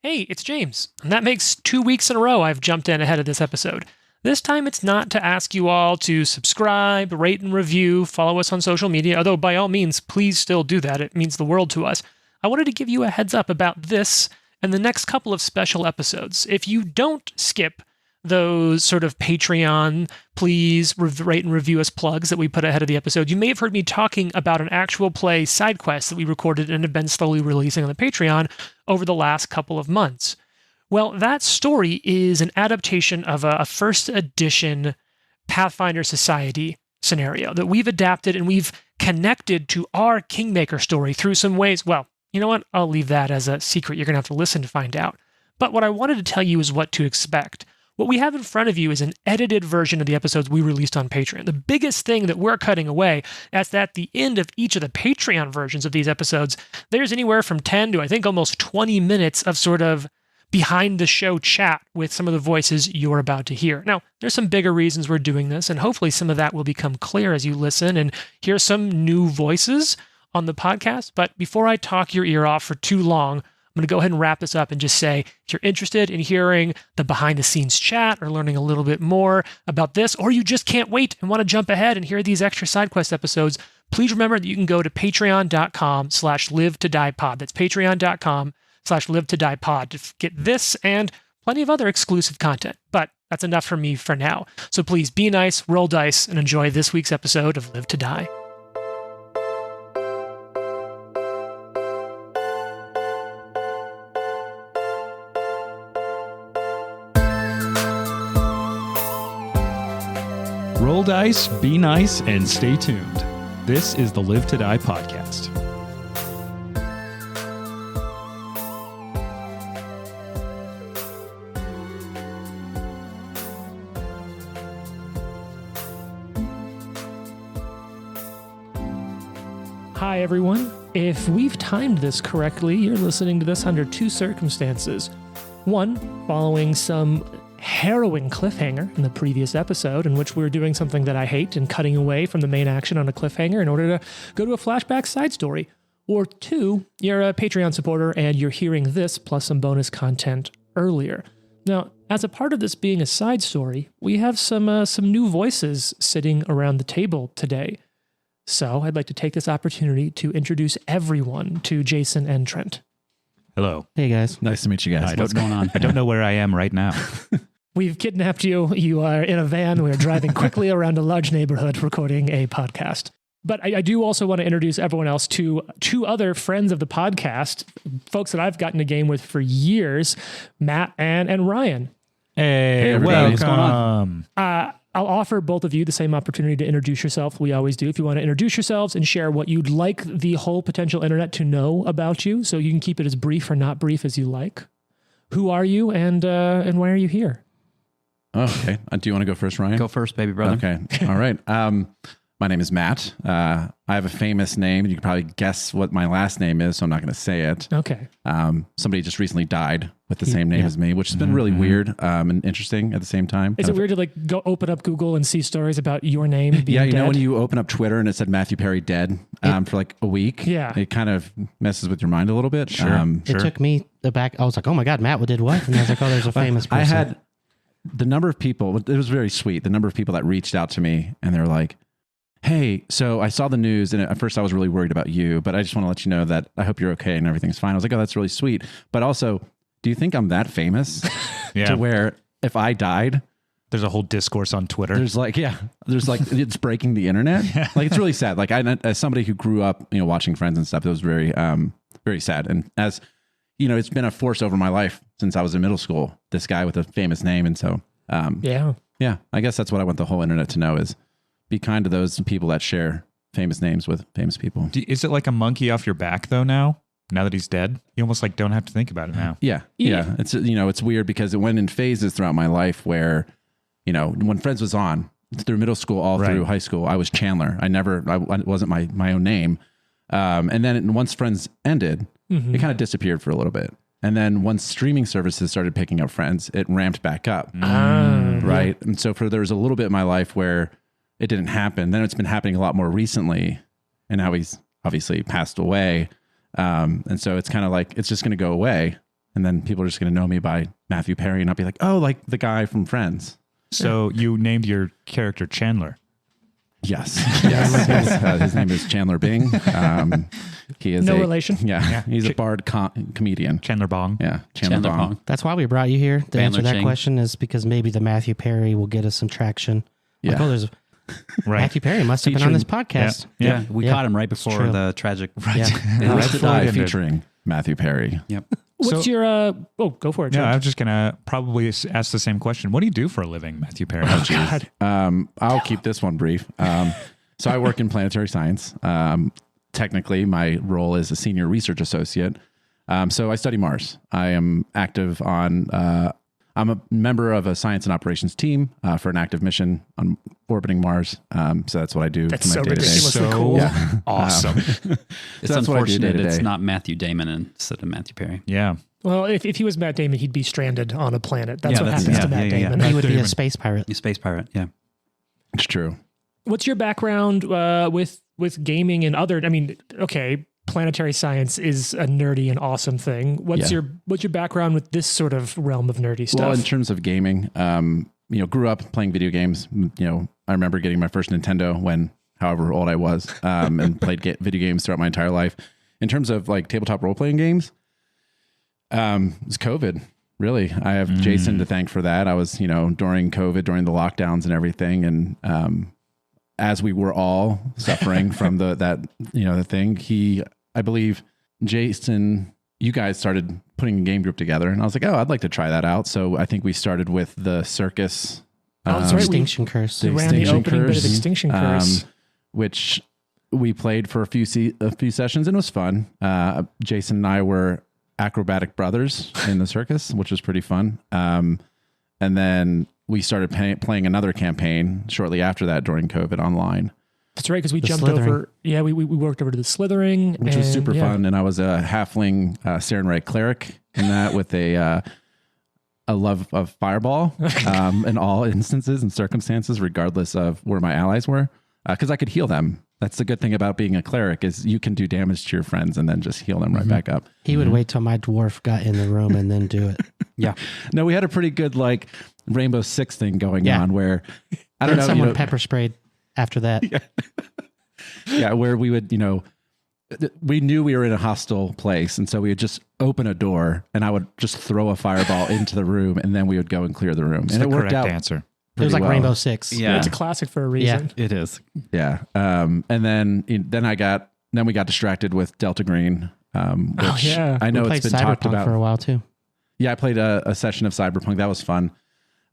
Hey, it's James. And that makes 2 weeks in a row I've jumped in ahead of this episode. This time it's not to ask you all to subscribe, rate and review, follow us on social media, although by all means, please still do that. It means the world to us. I wanted to give you a heads up about this and the next couple of special episodes. If you don't skip those sort of Patreon, please rate and review us plugs that we put ahead of the episode, you may have heard me talking about an actual play, Sidequest, that we recorded and have been slowly releasing on the Patreon over the last couple of months. Well, that story is an adaptation of a first edition Pathfinder Society scenario that we've adapted and we've connected to our Kingmaker story through some ways. Well, you know what? I'll leave that as a secret. You're going to have to listen to find out. But what I wanted to tell you is what to expect. What we have in front of you is an edited version of the episodes we released on Patreon. The biggest thing that we're cutting away is that at the end of each of the Patreon versions of these episodes, there's anywhere from 10 to I think almost 20 minutes of sort of behind the show chat with some of the voices you're about to hear. Now, there's some bigger reasons we're doing this, and hopefully some of that will become clear as you listen and hear some new voices on the podcast. But before I talk your ear off for too long, I'm going to go ahead and wrap this up and just say, if you're interested in hearing the behind-the-scenes chat or learning a little bit more about this, or you just can't wait and want to jump ahead and hear these extra SideQuest episodes, please remember that you can go to patreon.com/live-to-die-pod. That's patreon.com/live-to-die-pod to get this and plenty of other exclusive content. But that's enough for me for now. So please be nice, roll dice, and enjoy this week's episode of Live to Die. Roll dice, be nice, and stay tuned. This is the Live to Die podcast. Hi, everyone. If we've timed this correctly, you're listening to this under two circumstances. One, following some harrowing cliffhanger in the previous episode in which we were doing something that I hate and cutting away from the main action on a cliffhanger in order to go to a flashback side story. Or two, you're a Patreon supporter and you're hearing this plus some bonus content earlier. Now, as a part of this being a side story, we have some new voices sitting around the table today. So I'd like to take this opportunity to introduce everyone to Jason and Trent. Hello. Hey, guys. Nice to meet you guys. What's going on? I don't know where I am right now. We've kidnapped you. You are in a van. We are driving quickly around a large neighborhood recording a podcast. But I do also want to introduce everyone else to two other friends of the podcast, folks that I've gotten a game with for years, Matt and Ryan. Hey, everybody. What's going welcome. I'll offer both of you the same opportunity to introduce yourself. We always do. If you want to introduce yourselves and share what you'd like the whole potential internet to know about you, so you can keep it as brief or not brief as you like. Who are you and why are you here? Okay. Do you want to go first, Ryan? Go first, baby brother. Okay. All right. My name is Matt. I have a famous name. You can probably guess what my last name is, so I'm not going to say it. Okay. Somebody just recently died with the same name as me, which has been really weird and interesting at the same time. Is it weird to like go open up Google and see stories about your name being Yeah, you know dead? when you open up Twitter and it said Matthew Perry dead for like a week? Yeah. It kind of messes with your mind a little bit. Sure. It took me aback. I was like, oh my God, Matt did what? And I was like, oh, there's a famous person. I had the number of people, it was very sweet, the number of people that reached out to me and they were like, hey, so I saw the news and at first I was really worried about you, but I just want to let you know that I hope you're okay and everything's fine. I was like, oh, that's really sweet. But also, do you think I'm that famous to where if I died, There's a whole discourse on Twitter. there's like it's breaking the internet. Like it's really sad. Like as somebody who grew up, watching Friends and stuff, it was very, very sad. And as it's been a force over my life since I was in middle school, this guy with a famous name. And so, Yeah. I guess that's what I want the whole internet to know is be kind to those people that share famous names with famous people. Is it like a monkey off your back though now that he's dead? You almost like don't have to think about it now. Yeah. It's, it's weird because it went in phases throughout my life where, when Friends was on through middle school, all through high school, I was Chandler. I wasn't my own name. And then once Friends ended, it kind of disappeared for a little bit. And then once streaming services started picking up Friends, it ramped back up. Right. Yeah. And so there was a little bit in my life where it didn't happen. Then it's been happening a lot more recently. And now he's obviously passed away. And so it's kind of like, it's just going to go away. And then people are just going to know me by Matthew Perry and I'll be like, oh, like the guy from Friends. So you named your character Chandler. Yes. His name is Chandler Bing. He is No relation? Yeah. He's a bard comedian. Chandler Bong. Yeah. Chandler Bong. That's why we brought you here to answer that Ching. question, is because maybe the Matthew Perry will get us some traction. Yeah. Like, oh, there's Right. Matthew Perry must have been on this podcast. Yeah, we Yeah. caught him right before true. the tragic. Yeah. Red to Die ended. featuring Matthew Perry. Yep. What's So- your go for it, No, James. I'm just going to probably ask the same question. What do you do for a living, Matthew Perry? God. I'll keep this one brief. So I work in planetary science. Technically, my role is a senior research associate. So I study Mars. I am active on, I'm a member of a science and operations team for an active mission on orbiting Mars. So that's what I do. That's for my so day-to-day. ridiculously So cool. awesome. It's that's what I do unfortunate it's day-to-day. not Matthew Damon instead of Matthew Perry. Yeah. Well, if he was Matt Damon, he'd be stranded on a planet. That's Yeah, what that's- happens yeah, to Matt yeah, yeah. Damon. He would be a Damon. space pirate. You space pirate, yeah. It's true. What's your background with gaming and other? I mean, okay, planetary science is a nerdy and awesome thing. What's Yeah. your background with this sort of realm of nerdy stuff? Well, in terms of gaming, grew up playing video games. I remember getting my first Nintendo when, however old I was, and played video games throughout my entire life. In terms of like tabletop role playing games, it's COVID. Really, I have Jason to thank for that. I was, during COVID, during the lockdowns and everything, and as we were all suffering from the thing, I believe Jason, you guys started putting a game group together, and I was like, oh, I'd like to try that out. So I think we started with the circus. That's right. Extinction Curse. We ran the Extinction opening bit of Curse, Extinction Curse. which we played for a few sessions, and it was fun. Jason and I were acrobatic brothers in the circus, which was pretty fun. And then we started playing another campaign shortly after that during COVID online, That's right, because we The jumped Slithering. over. Yeah, we worked over to the Slithering, which was and, super yeah. fun. And I was a halfling Syrinscape cleric in that with a love of fireball in all instances and circumstances, regardless of where my allies were, because I could heal them. That's the good thing about being a cleric, is you can do damage to your friends and then just heal them right back up. He would wait till my dwarf got in the room and then do it. Yeah. No, we had a pretty good like Rainbow Six thing going Yeah. on where I don't Then know, someone pepper sprayed after that. where we would, we knew we were in a hostile place, and so we would just open a door, and I would just throw a fireball into the room, and then we would go and clear the room, It's and the it worked correct out. answer. It was like well. Rainbow Six. Yeah. It's a classic for a reason. It is. Yeah. And then we got distracted with Delta Green, which yeah. I know We it's played been talked Cyberpunk about for a while too. Yeah, I played a session of Cyberpunk. That was fun.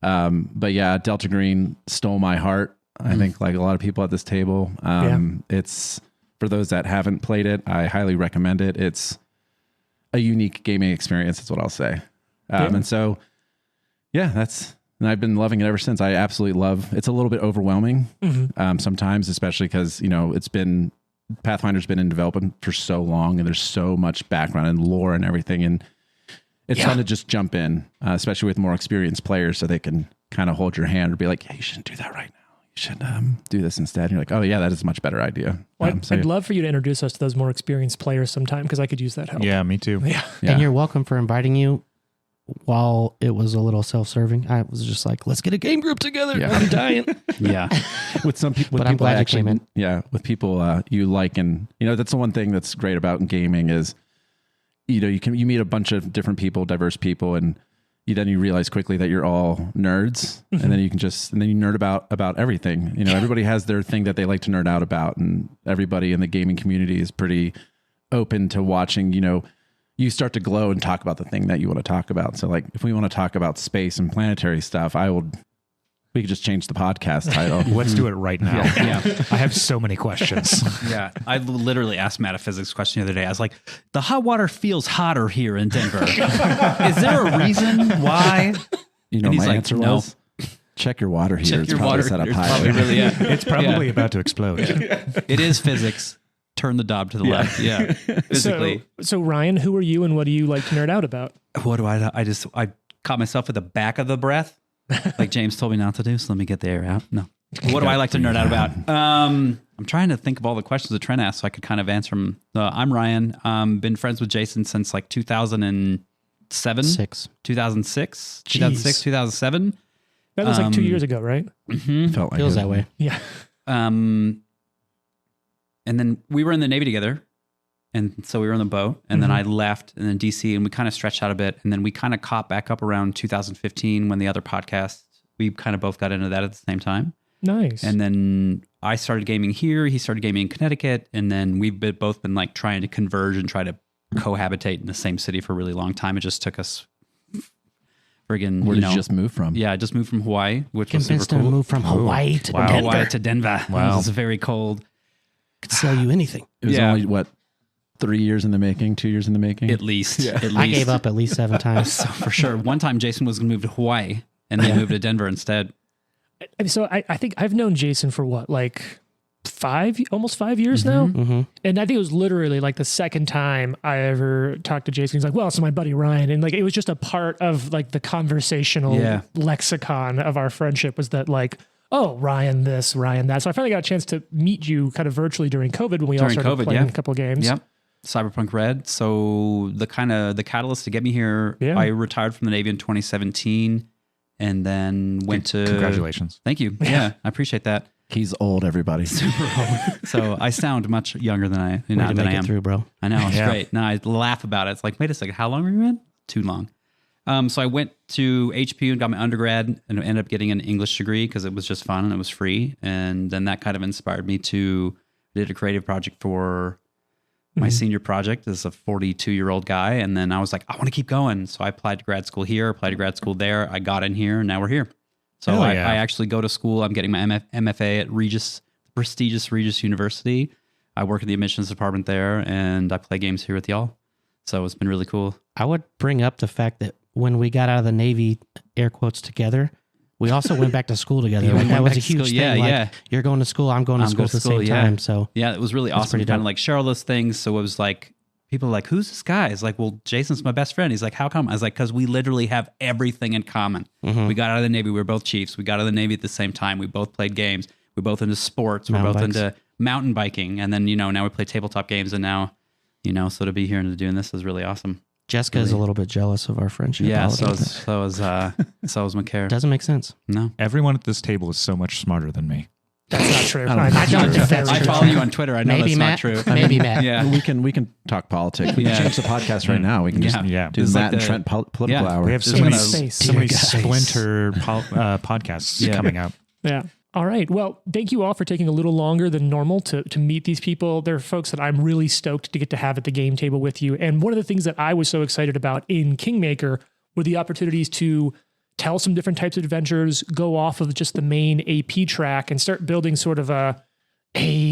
But yeah, Delta Green stole my heart. I think like a lot of people at this table. It's, for those that haven't played it, I highly recommend it. It's a unique gaming experience. That's what I'll say. And so, yeah, and I've been loving it ever since. I absolutely love, it's a little bit overwhelming sometimes, especially because, Pathfinder's been in development for so long and there's so much background and lore and everything. And it's fun to just jump in, especially with more experienced players, so they can kind of hold your hand or be like, hey, you shouldn't do that right now. You should do this instead. And you're like, oh yeah, that is a much better idea. Well, So, I'd love for you to introduce us to those more experienced players sometime, because I could use that help. Yeah, me too. Yeah. yeah. And you're welcome for inviting you. While it was a little self-serving, I was just like, let's get a game group together. Yeah. I'm dying. Yeah. with some people, But I'm glad you actually, came in. Yeah, with people you like, and that's the one thing that's great about gaming is, you meet a bunch of different people, diverse people, and then you realize quickly that you're all nerds, and then you nerd about everything. Everybody has their thing that they like to nerd out about, and everybody in the gaming community is pretty open to watching. You start to glow and talk about the thing that you want to talk about. So like, if we want to talk about space and planetary stuff, we could just change the podcast title. Let's do it right now. Yeah. I have so many questions. Yeah. I literally asked Matt a physics question the other day. I was like, the hot water feels hotter here in Denver. Is there a reason why? And he's My like, answer no. was, check your water heater. Check It's your probably water. set up It's higher. probably really, yeah. It's probably about to explode. It is physics. Turn the knob to the left. Yeah. Physically. So Ryan, who are you and what do you like to nerd out about? What do I caught myself at the back of the breath, like James told me not to do. So let me get the air out. No. What do I like to nerd out about? I'm trying to think of all the questions that Trent asked so I could kind of answer them. I'm Ryan. Been friends with Jason since like 2009. 6. 2006, Jeez. 2006, 2007. That was like 2 years ago, right? Felt like Feels it. that way. Yeah. And then we were in the Navy together. And so we were on the boat, and then I left, and then DC, and we kind of stretched out a bit. And then we kind of caught back up around 2015 when the other podcast, we kind of both got into that at the same time. Nice. And then I started gaming here. He started gaming in Connecticut. And then we've both been like trying to converge and try to cohabitate in the same city for a really long time. It just took us friggin', Where did you just move from? Yeah, I just moved from Hawaii, which was super Convinced him to cool. move from Hawaii to Denver. Hawaii to Denver. Wow. It was very cold. Could sell you anything. It was Yeah. only, what, 3 years in the making, 2 years in the making? At least. At least. I gave up at least 7 times. So for sure. One time Jason was going to move to Hawaii and then moved to Denver instead. So I think I've known Jason for what, like almost 5 years now? Mm-hmm. And I think it was literally like the second time I ever talked to Jason. He's like, well, it's my buddy Ryan. And like, it was just a part of like the conversational lexicon of our friendship was that like, oh, Ryan this, Ryan that. So I finally got a chance to meet you kind of virtually during COVID when we all started playing a couple of games. Yep. Cyberpunk Red. So the catalyst to get me here, I retired from the Navy in 2017 and then went to... Congratulations. Thank you. Yeah, I appreciate that. He's old, everybody. Super old. So I sound much younger than I Way to make am. it through, bro. I know, it's Yeah. great. Now I laugh about it. It's like, wait a second, how long were you in? Too long. So I went to HP and got my undergrad and ended up getting an English degree because it was just fun and it was free. And then that kind of inspired me to did a creative project for my senior project as a 42-year-old guy. And then I was like, I want to keep going. So I applied to grad school here, applied to grad school there. I got in here and now we're here. So Hell I yeah. actually go to school. I'm getting my MFA at Regis, prestigious Regis University. I work in the admissions department there and I play games here with y'all. So it's been really cool. I would bring up the fact that when we got out of the Navy, air quotes, together, we also went back to school together. Yeah, Like, we that went was back a to huge school. thing. Yeah, Like, yeah. you're going to school, I'm going to school at the same time. So yeah, it was really awesome. pretty Kind dope. of like share all those things. So it was like, people are like, who's this guy? It's like, well, Jason's my best friend. He's like, how come? I was like, because we literally have everything in common. Mm-hmm. We got out of the Navy. We were both chiefs. We got out of the Navy at the same time. We both played games. We're both into sports. We're Mountain both bikes. into mountain biking. And then, now we play tabletop games. And now, so to be here and to doing this is really awesome. Jessica is a little bit jealous of our friendship. Yeah, I'll so admit is McCare. Doesn't make sense. No. Everyone at this table is so much smarter than me. That's not true. I don't think that's I true. follow you on Twitter. I know Maybe that's Matt. not true. Maybe Matt. Yeah. We can talk politics. We can Yeah. change the podcast right now. We can just Yeah. do It's Matt like and the- Trent political yeah. hour. We have Just so many, gonna- space. so many Dear guys. splinter podcasts Yeah. coming up. Yeah. All right. Well, thank you all for taking a little longer than normal to meet these people. They're folks that I'm really stoked to get to have at the game table with you. And one of the things that I was so excited about in Kingmaker were the opportunities to tell some different types of adventures, go off of just the main AP track and start building sort of a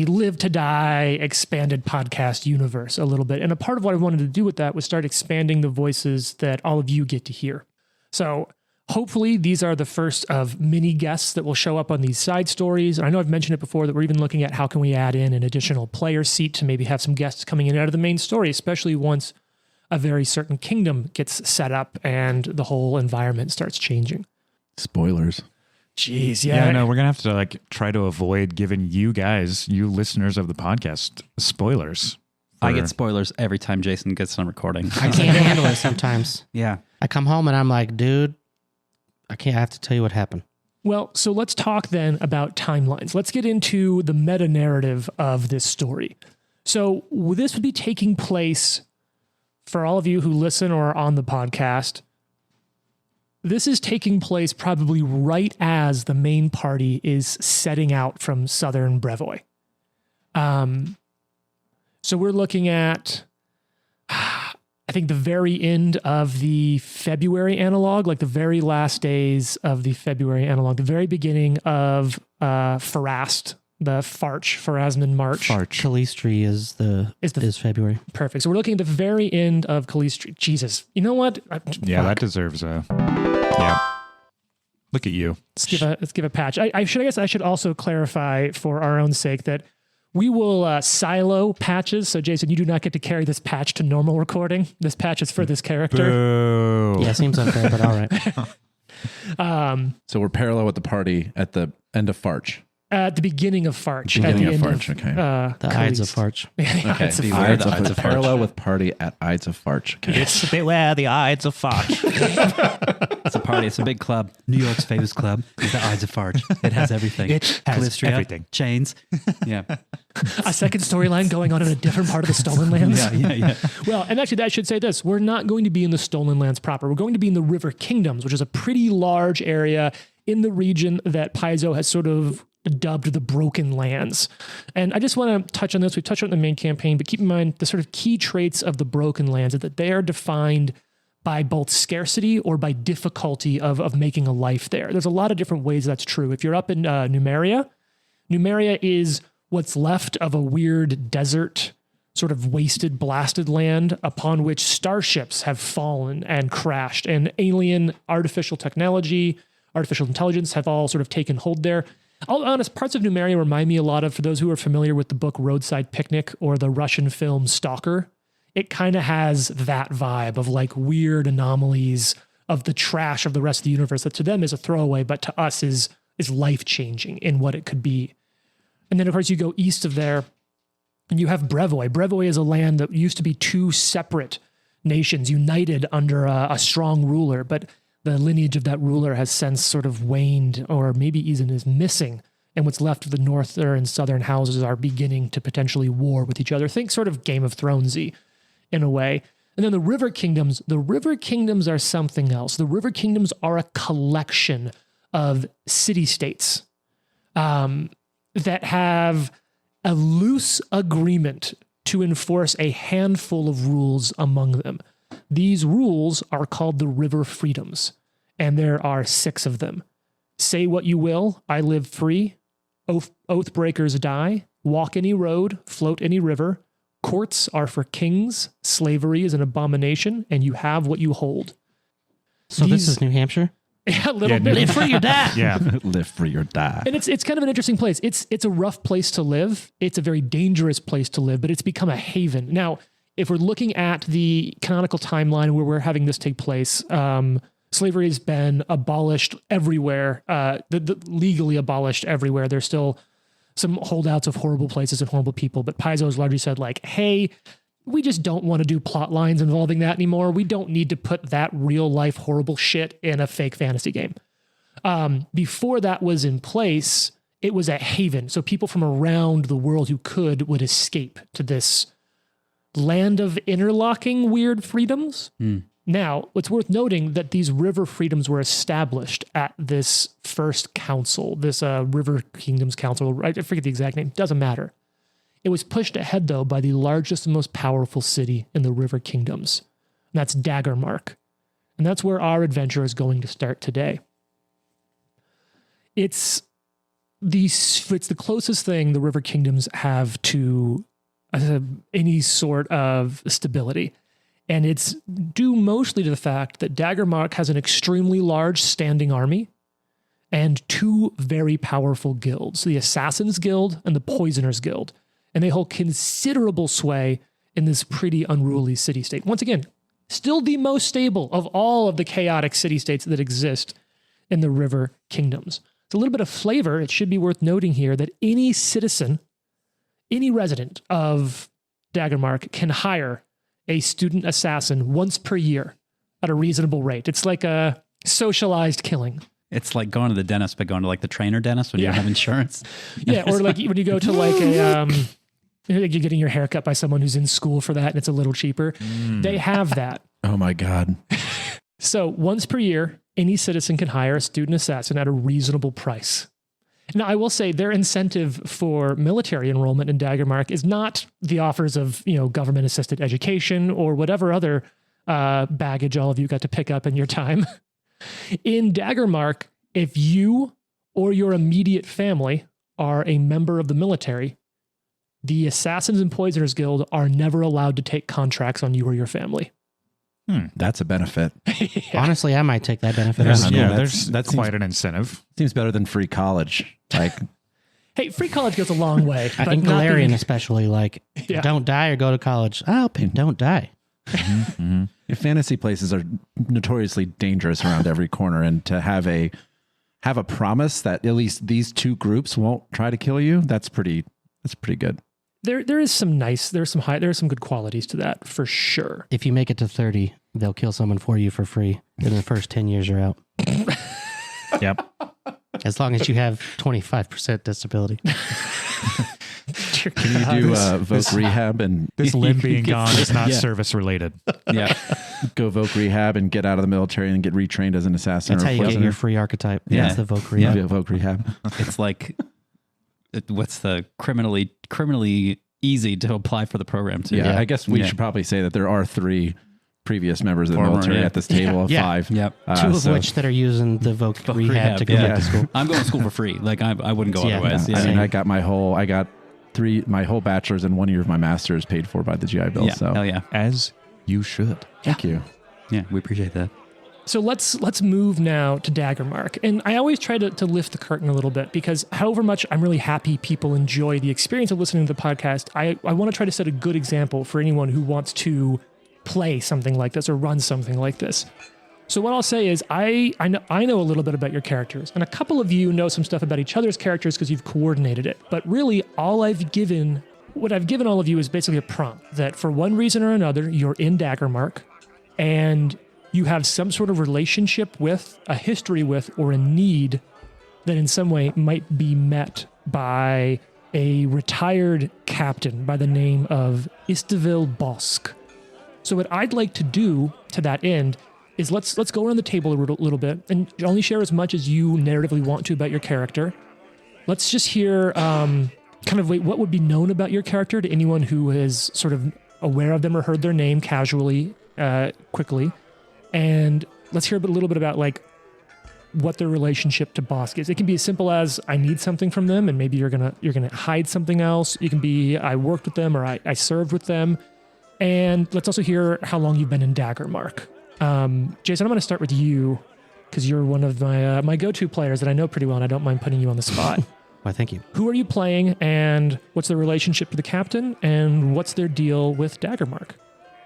live to die expanded podcast universe a little bit. And a part of what I wanted to do with that was start expanding the voices that all of you get to hear. So hopefully these are the first of many guests that will show up on these side stories. I know I've mentioned it before that we're even looking at how can we add in an additional player seat to maybe have some guests coming in and out of the main story, especially once a very certain kingdom gets set up and the whole environment starts changing. Spoilers. Jeez, Yeah, no, we're gonna have to try to avoid giving you guys, you listeners of the podcast, spoilers. I get spoilers every time Jason gets on recording. I can't handle it sometimes. Yeah. I come home and I'm like, dude, I have to tell you what happened. Well, so let's talk then about timelines. Let's get into the meta narrative of this story. So this would be taking place for all of you who listen or are on the podcast. This is taking place probably right as the main party is setting out from southern Brevoy. So we're looking at, I think, the very end of the February analog, like the very last days of the February analog, the very beginning of Farast, the Farazman March. Calistri is February. Perfect. So we're looking at the very end of Calistri. Jesus. You know what? Yeah, that deserves a. Yeah. Look at you. Let's give a patch. I guess I should also clarify for our own sake that we will silo patches. So Jason, you do not get to carry this patch to normal recording. This patch is for this character. Boo. Yeah, seems unfair, but all right. So we're parallel with the party at the end of Farch. At the beginning of Farch. Beginning at the of end Farch, okay. The Ides of Farch. Okay, Ides of beware Farch. the Ides of Farch. Parallel with party at Ides of Farch. Okay. It's beware the Ides of Farch. It's a party. It's a big club. New York's famous club is the Ides of Farch. It has everything. It has Calistria, everything. Chains. Yeah. A second storyline going on in a different part of the Stolen Lands. Yeah. Well, and actually, I should say this. We're not going to be in the Stolen Lands proper. We're going to be in the River Kingdoms, which is a pretty large area in the region that Paizo has sort of dubbed the Broken Lands. And I just want to touch on this. We touched on it in the main campaign, but keep in mind the sort of key traits of the Broken Lands is that they are defined by both scarcity or by difficulty of making a life there. There's a lot of different ways that's true. If you're up in Numeria is what's left of a weird desert, sort of wasted, blasted land upon which starships have fallen and crashed, and alien artificial technology, artificial intelligence have all sort of taken hold there. I'll be honest, parts of Numeria remind me a lot of, for those who are familiar with the book Roadside Picnic or the Russian film Stalker, it kind of has that vibe of like weird anomalies of the trash of the rest of the universe that to them is a throwaway, but to us is life-changing in what it could be. And then, of course, you go east of there and you have Brevoy. Brevoy is a land that used to be two separate nations united under a strong ruler, but the lineage of that ruler has since sort of waned, or maybe even is missing. And what's left of the northern and southern houses are beginning to potentially war with each other. Think sort of Game of Thronesy in a way. And then the River Kingdoms. The River Kingdoms are something else. The River Kingdoms are a collection of city-states that have a loose agreement to enforce a handful of rules among them. These rules are called the River Freedoms, and there are 6 of them. Say what you will, I live free. Oath breakers die. Walk any road, float any river. Courts are for kings. Slavery is an abomination, and you have what you hold. So this is New Hampshire? A little bit. Live free or die. Yeah. Live free or die. And it's kind of an interesting place. It's a rough place to live. It's a very dangerous place to live, but it's become a haven. Now, if we're looking at the canonical timeline where we're having this take place, slavery has been abolished everywhere, legally abolished everywhere. There's still some holdouts of horrible places and horrible people, but Paizo has largely said like, hey, we just don't want to do plot lines involving that anymore. We don't need to put that real life horrible shit in a fake fantasy game. Before that was in place, it was a haven. So people from around the world who would escape to this land of interlocking weird freedoms. Now, it's worth noting that these river freedoms were established at this first council, this River Kingdoms Council. I forget the exact name. Doesn't matter. It was pushed ahead, though, by the largest and most powerful city in the River Kingdoms. And that's Daggermark. And that's where our adventure is going to start today. It's the closest thing the River Kingdoms have to any sort of stability. And it's due mostly to the fact that Daggermark has an extremely large standing army and 2 very powerful guilds, the Assassins Guild and the Poisoners Guild. And they hold considerable sway in this pretty unruly city-state. Once again, still the most stable of all of the chaotic city-states that exist in the River Kingdoms. It's a little bit of flavor. It should be worth noting here that any citizen, any resident of Daggermark can hire a student assassin once per year at a reasonable rate. It's like a socialized killing. It's like going to the dentist, but going to like the trainer dentist when you don't have insurance. Yeah, or like when you go to like a, you're getting your hair cut by someone who's in school for that and it's a little cheaper. They have that. Oh my God. So once per year, any citizen can hire a student assassin at a reasonable price. Now, I will say their incentive for military enrollment in Daggermark is not the offers of, government-assisted education or whatever other baggage all of you got to pick up in your time. In Daggermark, if you or your immediate family are a member of the military, the Assassins and Poisoners Guild are never allowed to take contracts on you or your family. That's a benefit. Honestly, I might take that benefit. That's quite an incentive. Seems better than free college. Like, hey, free college goes a long way. I think Galarian especially, Yeah. Don't die or go to college. I'll pick don't die. Fantasy places are notoriously dangerous around every corner, and to have a have a promise that at least these two groups won't try to kill you, that's pretty good. There's some good qualities to that for sure. If you make it to 30, they'll kill someone for you for free. In the first 10 years, you're out. Yep. As long as you have 25% disability. Can you do voc rehab and This limb being gone is not service related. Yeah. go voc rehab and get out of the military and get retrained as an assassin? That's or how you get prisoner? your free archetype. Yeah. That's the Voc rehab. Yeah, voc rehab. It's like, what's the criminally easy to apply for the program too. Yeah, I guess we should probably say that there are 3 previous members of the military at this table of 5. Yep. 2 of which that are using the Voc rehab to go back to school. I'm going to school for free. Like I wouldn't go otherwise. Yeah. Yeah. I mean, I got my whole bachelor's and 1 year of my master's paid for by the GI Bill. Yeah. So Hell yeah. As you should. thank you. Yeah, we appreciate that. So let's move now to Daggermark. And I always try to lift the curtain a little bit because however much I'm really happy people enjoy the experience of listening to the podcast, I want to try to set a good example for anyone who wants to play something like this or run something like this. So what I'll say is I know a little bit about your characters, and a couple of you know some stuff about each other's characters because you've coordinated it. But really, what I've given all of you is basically a prompt that for one reason or another, you're in Daggermark, and you have some sort of relationship with, a history with, or a need that in some way might be met by a retired captain by the name of Istevil Bosk. So what I'd like to do to that end is let's go around the table a little bit and only share as much as you narratively want to about your character. Let's just hear what would be known about your character to anyone who is sort of aware of them or heard their name casually, quickly. And let's hear a little bit about like what their relationship to Bosk is. It can be as simple as I need something from them, and maybe you're gonna hide something else. You can be I worked with them or I served with them. And let's also hear how long you've been in Daggermark. Jason, I'm going to start with you because you're one of my go-to players that I know pretty well, and I don't mind putting you on the spot. Why, thank you. Who are you playing, and what's their relationship to the captain, and what's their deal with Daggermark?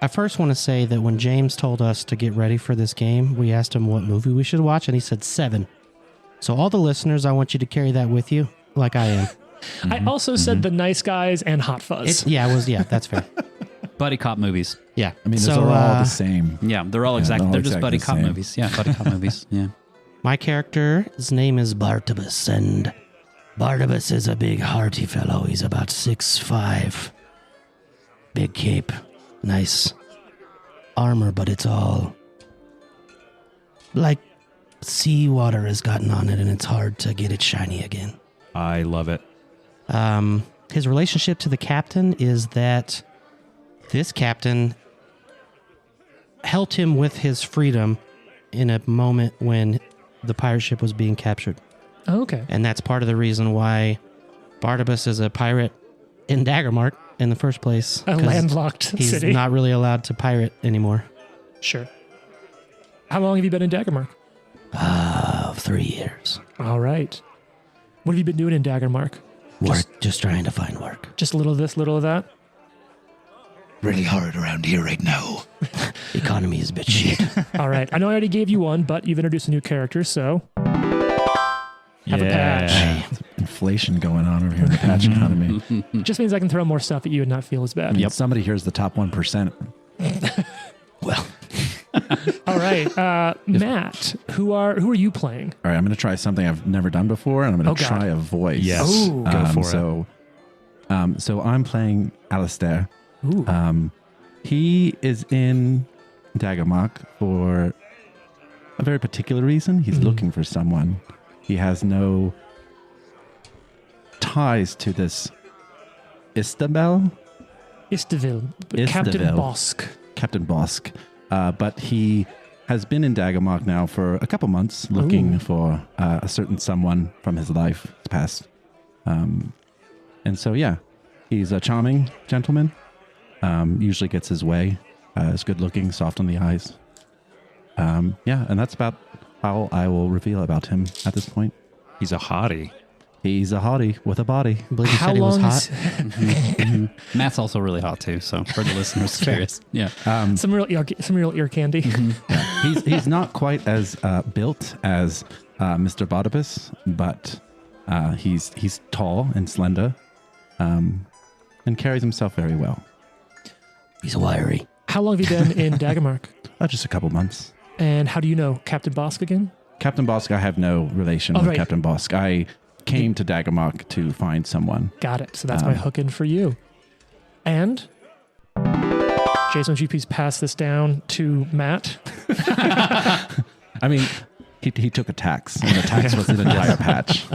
I first want to say that when James told us to get ready for this game, we asked him what movie we should watch, and he said 7. So all the listeners, I want you to carry that with you, like I am. I also said The Nice Guys and Hot Fuzz. That's fair. Buddy cop movies. Yeah. I mean, those are all the same. Yeah, they're all they're exactly. all They're just exactly buddy the cop same. movies. Yeah, buddy cop movies. Yeah. My character's name is Bartabas, and Bartabas is a big, hearty fellow. He's about 6'5". Big cape. Nice armor, but it's all like seawater has gotten on it, and it's hard to get it shiny again. I love it. His relationship to the captain is that this captain helped him with his freedom in a moment when the pirate ship was being captured. Oh, okay. And that's part of the reason why Bartabas is a pirate in Daggermark in the first place. A 'cause landlocked he's city. not really allowed to pirate anymore. Sure. How long have you been in Daggermark? 3 years. All right. What have you been doing in Daggermark? Work, just trying to find work. Just a little of this, little of that? Really hard around here right now. Economy is a bit shit. All right. I know I already gave you one, but you've introduced a new character, so have a patch. Inflation going on over here in the patch economy. Just means I can throw more stuff at you and not feel as bad. I mean, somebody here's the top 1%. Well, All right. Matt, who are you playing? All right, I'm going to try something I've never done before, and I'm going to God. try a voice. Yes. Ooh. Go for it. So I'm playing Alistair. Ooh. He is in Daggermark for a very particular reason. He's looking for someone. He has no ties to this Istevil, Captain Bosk. Captain Bosk. But he has been in Daggermark now for a couple months looking for a certain someone from his life past. And so, yeah, he's a charming gentleman. Usually gets his way. Is good looking, soft on the eyes. Yeah, and that's about all I will reveal about him at this point. He's a hottie. He's a hottie with a body. I believe you said he was hot. Matt's also really hot too. So for the listeners curious, yeah. Some real ear candy. He's not quite as built as Mr. Barnabas, but he's tall and slender, and carries himself very well. He's wiry. How long have you been in Daggermark? Just a couple months. And how do you know Captain Bosk again? Captain Bosk, I have no relation with Captain Bosk. I came to Daggermark to find someone. Got it. So that's my hook in for you. And Jason, would you please pass this down to Matt? I mean, he took a tax, and the tax was an entire patch.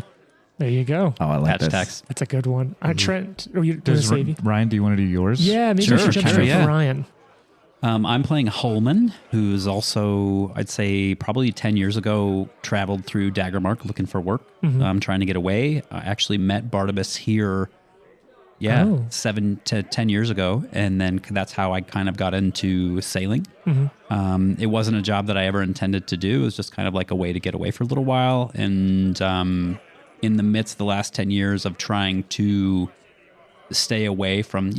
There you go. Oh, I like Patch this. tax. That's a good one. Trent, are you doing a savey? Ryan, do you want to do yours? Yeah, maybe we should jump straight to Ryan. I'm playing Holman, who's also, I'd say, probably 10 years ago, traveled through Daggermark looking for work. I'm trying to get away. I actually met Barnabas here, 7 to 10 years ago. And then that's how I kind of got into sailing. It wasn't a job that I ever intended to do. It was just kind of like a way to get away for a little while. And in the midst of the last 10 years of trying to stay away from,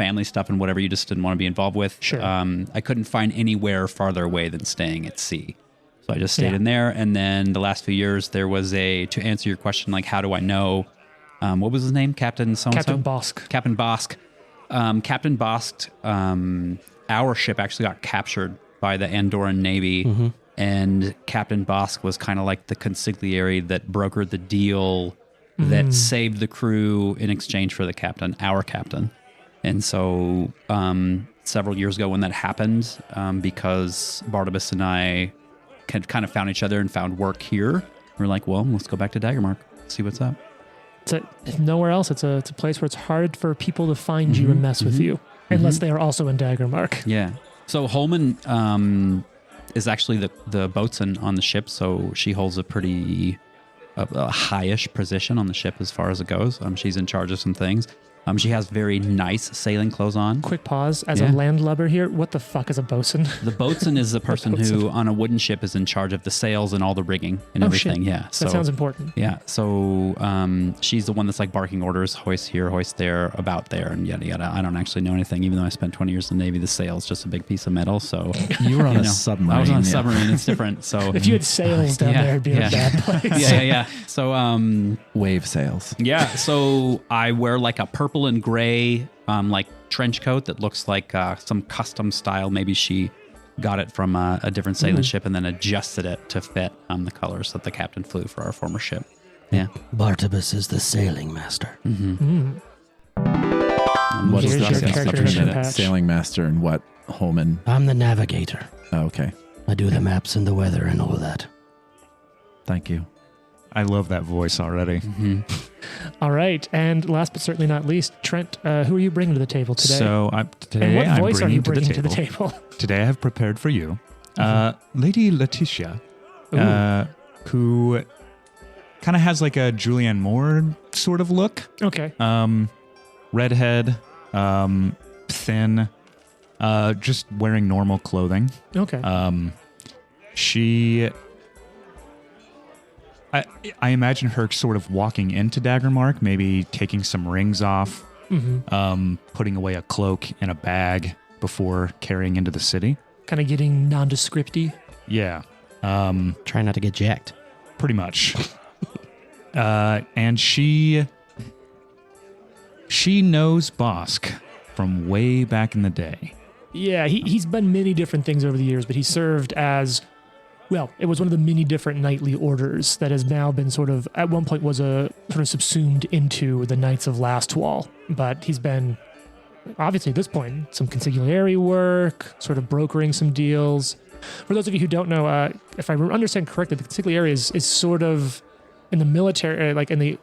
family stuff and whatever you just didn't want to be involved with. Sure. I couldn't find anywhere farther away than staying at sea. So I just stayed in there. And then the last few years, there was to answer your question, like, how do I know, what was his name? Captain so-and-so? Captain Bosk. Captain Bosk. Captain Bosk, our ship actually got captured by the Andorran Navy. And Captain Bosk was kind of like the consigliere that brokered the deal that saved the crew in exchange for the captain, our captain. And so several years ago when that happened, because Barnabas and I kind of found each other and found work here, we're like, well, let's go back to Daggermark, see what's up. It's nowhere else. It's a place where it's hard for people to find you and mess with you, unless they are also in Daggermark. Yeah. So Holman is actually the boatswain on the ship, so she holds a pretty high-ish position on the ship as far as it goes. She's in charge of some things. She has very nice sailing clothes on. Quick pause. As a landlubber here, what the fuck is a boatswain? The boatswain is the person who, on a wooden ship, is in charge of the sails and all the rigging and everything. Shit. Yeah, so that sounds important. Yeah, so she's the one that's like barking orders, hoist here, hoist there, about there, and yada yada. I don't actually know anything, even though I spent 20 years in the Navy. The sail's just a big piece of metal. So you were on a submarine. I was on a submarine. It's different. So if you had sails down there, it'd be a bad place. Yeah. So wave sails. Yeah, so I wear like a purple and gray like trench coat that looks like some custom style. Maybe she got it from a different sailing ship and then adjusted it to fit the colors that the captain flew for our former ship. Yeah. Barnabas is the sailing master. What is Here's your the character difference? patch. Sailing master and what? Holman. I'm the navigator. Oh, okay. I do the maps and the weather and all that. Thank you. I love that voice already. All right. And last but certainly not least, Trent, who are you bringing to the table today? So today and what I'm voice are you bringing bringing to the table? Today I have prepared for you Lady Letitia, who kind of has like a Julianne Moore sort of look. Okay. Redhead, thin, just wearing normal clothing. Okay. I imagine her sort of walking into Daggermark, maybe taking some rings off, putting away a cloak in a bag before carrying into the city. Kind of getting nondescripty. Yeah. Try not to get jacked. Pretty much. And she knows Bosk from way back in the day. Yeah, he's been many different things over the years, but he served as, well, it was one of the many different knightly orders that has now been sort of, at one point was sort of subsumed into the Knights of Last Wall. But he's been, obviously at this point, some consigliere work, sort of brokering some deals. For those of you who don't know, if I understand correctly, the consigliere is sort of, in the military, like in the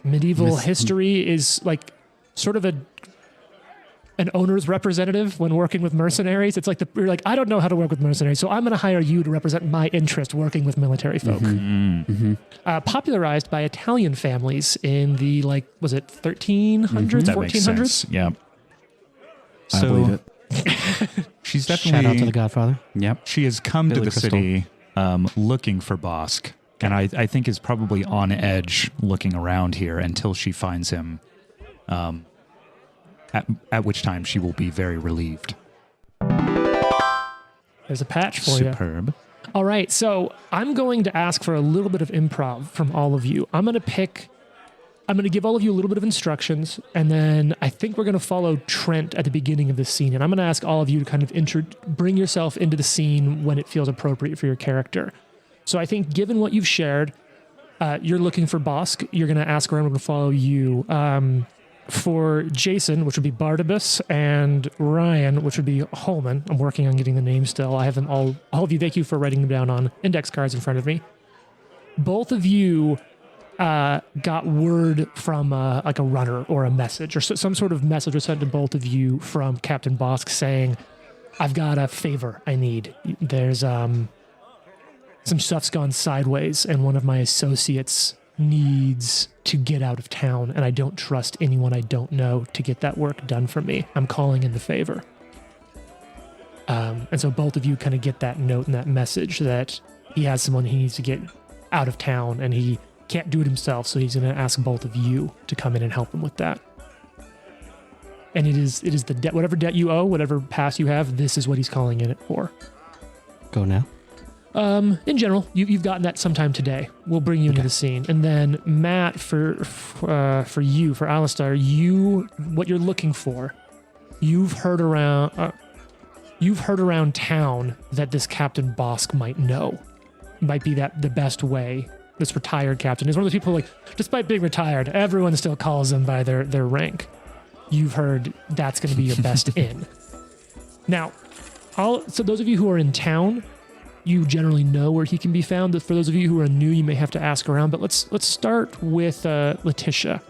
medieval history, is like sort of an owner's representative when working with mercenaries. It's like you're like, I don't know how to work with mercenaries, so I'm going to hire you to represent my interest working with military folk. Popularized by Italian families in the, like, was it 1300s, 1400s? Yeah. I believe it. She's definitely... Shout out to the Godfather. Yep. She has come Billy to the Crystal. city looking for Bosk, and I think is probably on edge looking around here until she finds him, at which time she will be very relieved. There's a patch for you. Superb. All right, so I'm going to ask for a little bit of improv from all of you. I'm going to give all of you a little bit of instructions, and then I think we're going to follow Trent at the beginning of the scene. And I'm going to ask all of you to kind of bring yourself into the scene when it feels appropriate for your character. So I think given what you've shared, you're looking for Bosk. You're going to ask around. We're going to follow you. For Jason, which would be Barnabas, and Ryan, which would be Holman. I'm working on getting the names still. I have them all of you. Thank you for writing them down on index cards in front of me. Both of you got word from like a runner or a message, or some sort of message was sent to both of you from Captain Bosk saying, I've got a favor I need. There's some stuff's gone sideways, and one of my associates needs to get out of town, and I don't trust anyone I don't know to get that work done for me. I'm calling in the favor. And so both of you kind of get that note and that message that he has someone he needs to get out of town, and he can't do it himself, so he's going to ask both of you to come in and help him with that. And it is the debt, whatever debt you owe, whatever past you have, this is what he's calling in it for. Go now. In general, you've gotten that sometime today. We'll bring you into the scene. And then Matt, for Alistair, what you're looking for, you've heard around town that this Captain Bosk might know. Might be that the best way. This retired captain is one of those people who, like, despite being retired, everyone still calls them by their rank. You've heard that's going to be your best in. Now, so those of you who are in town, you generally know where he can be found. For those of you who are new, you may have to ask around. But let's start with Letitia.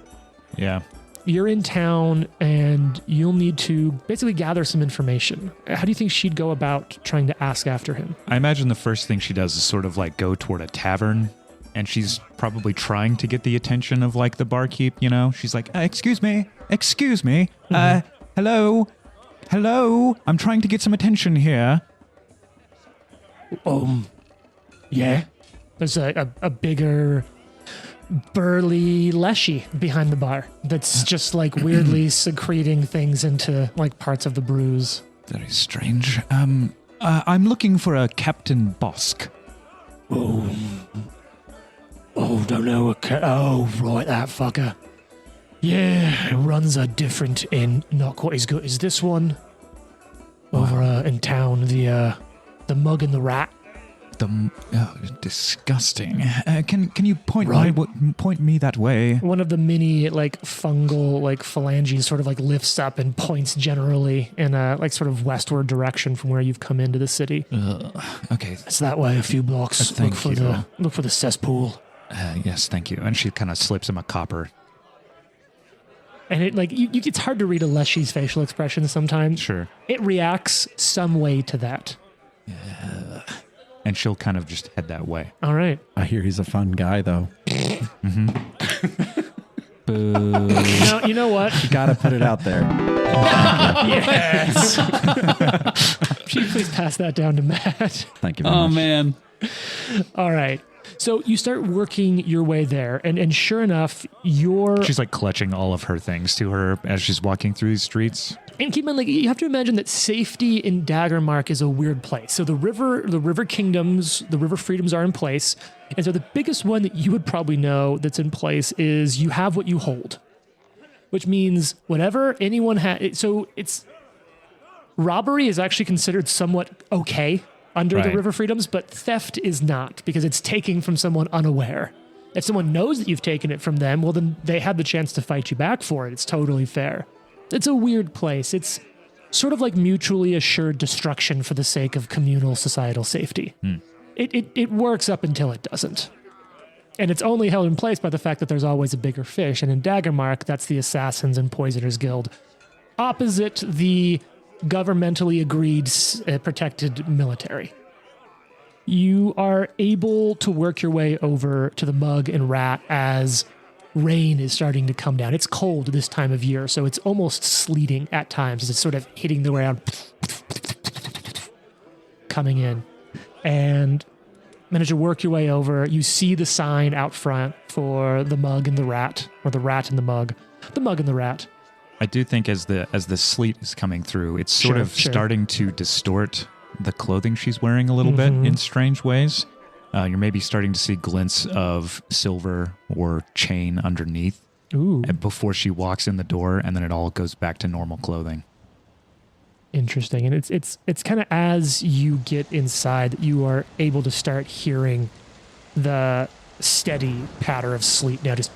Yeah. You're in town, and you'll need to basically gather some information. How do you think she'd go about trying to ask after him? I imagine the first thing she does is sort of like go toward a tavern, and she's probably trying to get the attention of like the barkeep, you know? She's like, excuse me. Hello, I'm trying to get some attention here. Yeah. There's a bigger, burly Leshy behind the bar that's just like weirdly secreting things into like parts of the brews. Very strange. I'm looking for a Captain Bosk. Don't know. Right, that fucker. Yeah, runs a different inn, not quite as good as this one. Over in town, the Mug and the Rat. Disgusting. Can you point me that way? One of the many like fungal like phalanges sort of like lifts up and points generally in a like sort of westward direction from where you've come into the city. Okay, it's that way a few blocks. Look for the cesspool. Yes, thank you. And she kind of slips him a copper. And it like it's hard to read a Leshy's facial expression sometimes. Sure. It reacts some way to that. Yeah. And she'll kind of just head that way. All right. I hear he's a fun guy, though. Mm-hmm. Boo. You know what? You got to put it out there. Yes. Please pass that down to Matt. Thank you very much. Oh, man. All right. So you start working your way there, and sure enough, she's like clutching all of her things to her as she's walking through these streets. And keep in mind, like, you have to imagine that safety in Daggermark is a weird place. So the river kingdoms, the river freedoms are in place. And so the biggest one that you would probably know that's in place is you have what you hold, which means whatever anyone has. So it's robbery is actually considered somewhat okay under the river freedoms, but theft is not, because it's taking from someone unaware. If someone knows that you've taken it from them, well, then they have the chance to fight you back for it. It's totally fair. It's a weird place. It's sort of like mutually assured destruction for the sake of communal societal safety. It works up until it doesn't. And it's only held in place by the fact that there's always a bigger fish. And in Daggermark, that's the Assassins and Poisoners Guild, opposite the governmentally agreed protected military. You are able to work your way over to the Mug and Rat as rain is starting to come down. It's cold this time of year, so it's almost sleeting at times as it's sort of hitting the ground, coming in. And manage to work your way over. You see the sign out front for the Mug and the Rat, or the Rat and the Mug. The Mug and the Rat. I do think as the sleet is coming through, it's sort of starting to distort the clothing she's wearing a little bit in strange ways. You're maybe starting to see glints of silver or chain underneath. Ooh. And before she walks in the door, and then it all goes back to normal clothing. Interesting. And it's kind of as you get inside that you are able to start hearing the steady patter of sleet now just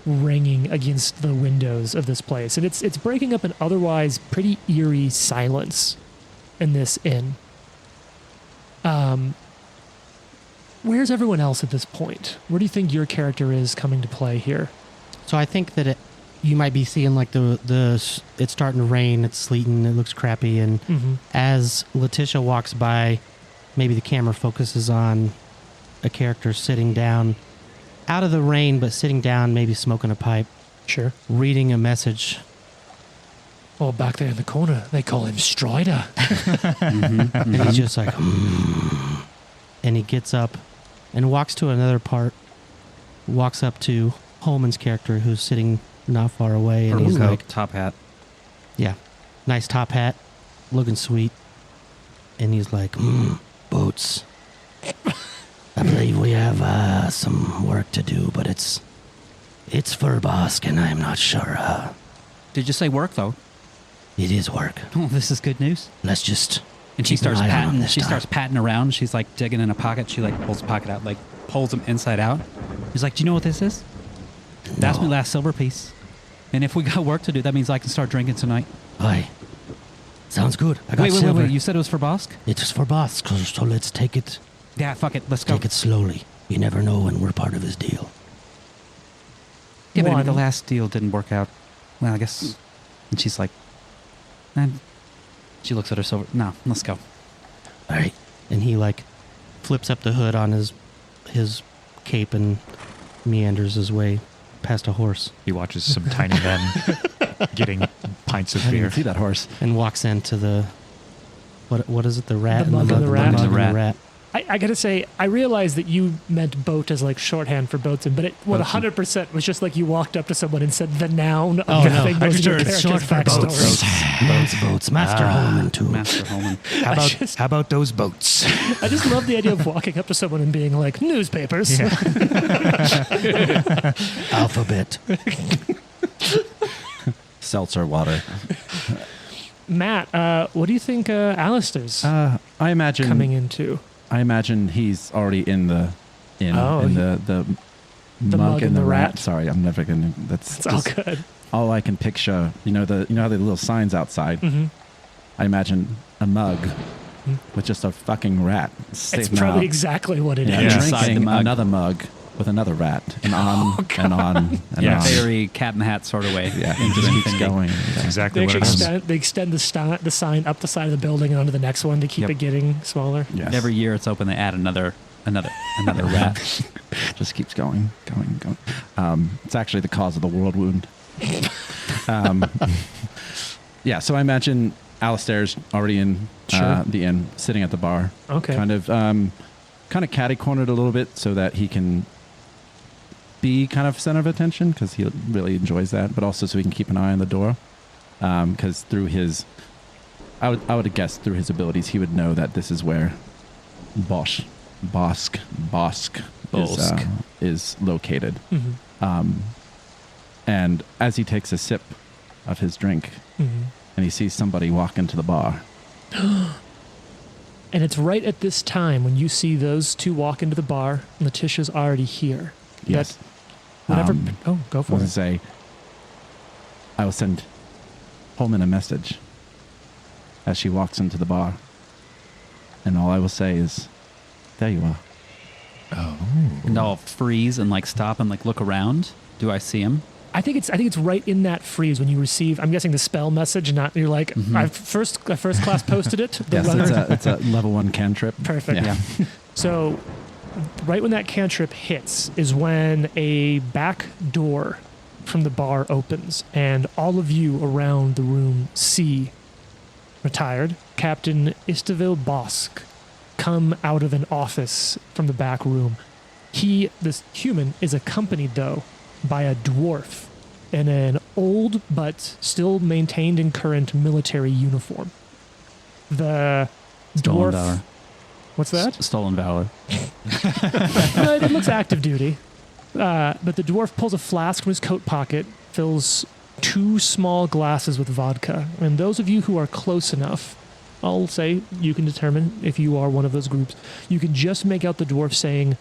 ringing against the windows of this place. And it's breaking up an otherwise pretty eerie silence in this inn. Where's everyone else at this point? Where do you think your character is coming to play here? So I think that you might be seeing like it's starting to rain, it's sleeting, it looks crappy, and as Letitia walks by, maybe the camera focuses on a character sitting down out of the rain, but sitting down, maybe smoking a pipe, Sure. reading a message. Oh, back there in the corner, they call him Strider. And he's just like, and he gets up and walks to another part, walks up to Holman's character who's sitting not far away, and he's like, top hat. yeah, nice top hat, looking sweet. And he's like, Boats. I believe we have some work to do, but it's for Bosk, and I'm not sure. Did you say work though? It is work. Oh, this is good news. Let's just And she keep an starts eye on him patting. this She time. starts patting around. She's like digging in a pocket. She like pulls the pocket out, like pulls him inside out. He's like, "Do you know what this is? That's my last silver piece. And if we got work to do, that means I can start drinking tonight." Aye. Sounds good. I got Wait. silver. You said it was for Bosk? It's for Bosk, so let's take it Yeah, fuck it. Let's go. take it slowly. You never know when we're part of his deal. Yeah, but One. the last deal didn't work out. Well, I guess. And she's like, and she looks at her silver. No, let's go. All right. and he like flips up the hood on his cape and meanders his way past a horse He watches some tiny men getting pints of I didn't beer. even see that horse. and walks into the what is it, the rat The and mug and the rat. mug and The the rat. I gotta say, I realized that you meant boat as like shorthand for boatswain, but it 100% was just like you walked up to someone and said the noun of Oh, the no. thing. That was in your It's character's short for backstory. boats. Master Holman, too. Master Holman. How about those boats? I just love the idea of walking up to someone and being like, newspapers. Alphabet. Seltzer water. Matt, what do you think Alistair's I imagine coming into? I imagine he's already in the Oh, the mug and the rat. Sorry, I'm never gonna. That's It's all just good. all I can picture. You know how the little signs outside. Hmm. I imagine a mug with just a fucking rat. It's sitting probably out, exactly what it is. yeah, Yeah. Inside the drinking mug. another mug with another rat, and on and on and Yes. on. Very Cat in the Hat sort of way. Yeah, it Into just keeps infinity. going. That's exactly They what actually it is. they extend the sign up the side of the building and onto the next one to keep Yep. it getting smaller. Yes. Every year it's open, they add another rat. Just keeps going. It's actually the cause of the world wound. Yeah, so I imagine Alistair's already in Sure. the inn, sitting at the bar, Okay. kind of catty-cornered a little bit so that he can be kind of center of attention because he really enjoys that, but also so he can keep an eye on the door because through his, I would guess through his abilities, he would know that this is where Bosk is located. Mhm. And as he takes a sip of his drink Mhm. and he sees somebody walk into the bar, And it's right at this time when you see those two walk into the bar. Letitia's already here. yes, Whatever. Go I for was it. to say, I will send Holman a message as she walks into the bar, and all I will say is, "There you are." And I'll freeze and like stop and like look around. Do I see him? I think it's right in that freeze when you receive. I'm guessing the spell message, not you're like I've first class posted it. The Yes, runner- it's a level 1 cantrip. Perfect. Yeah. So, right when that cantrip hits is when a back door from the bar opens, and all of you around the room see retired Captain Istavil Bosk come out of an office from the back room. This human, is accompanied though by a dwarf in an old but still maintained in current military uniform. The Stolen dwarf. valor. What's that? Stolen valor. It looks active duty. But the dwarf pulls a flask from his coat pocket, fills 2 small glasses with vodka. And those of you who are close enough, I'll say you can determine if you are one of those groups. You can just make out the dwarf saying,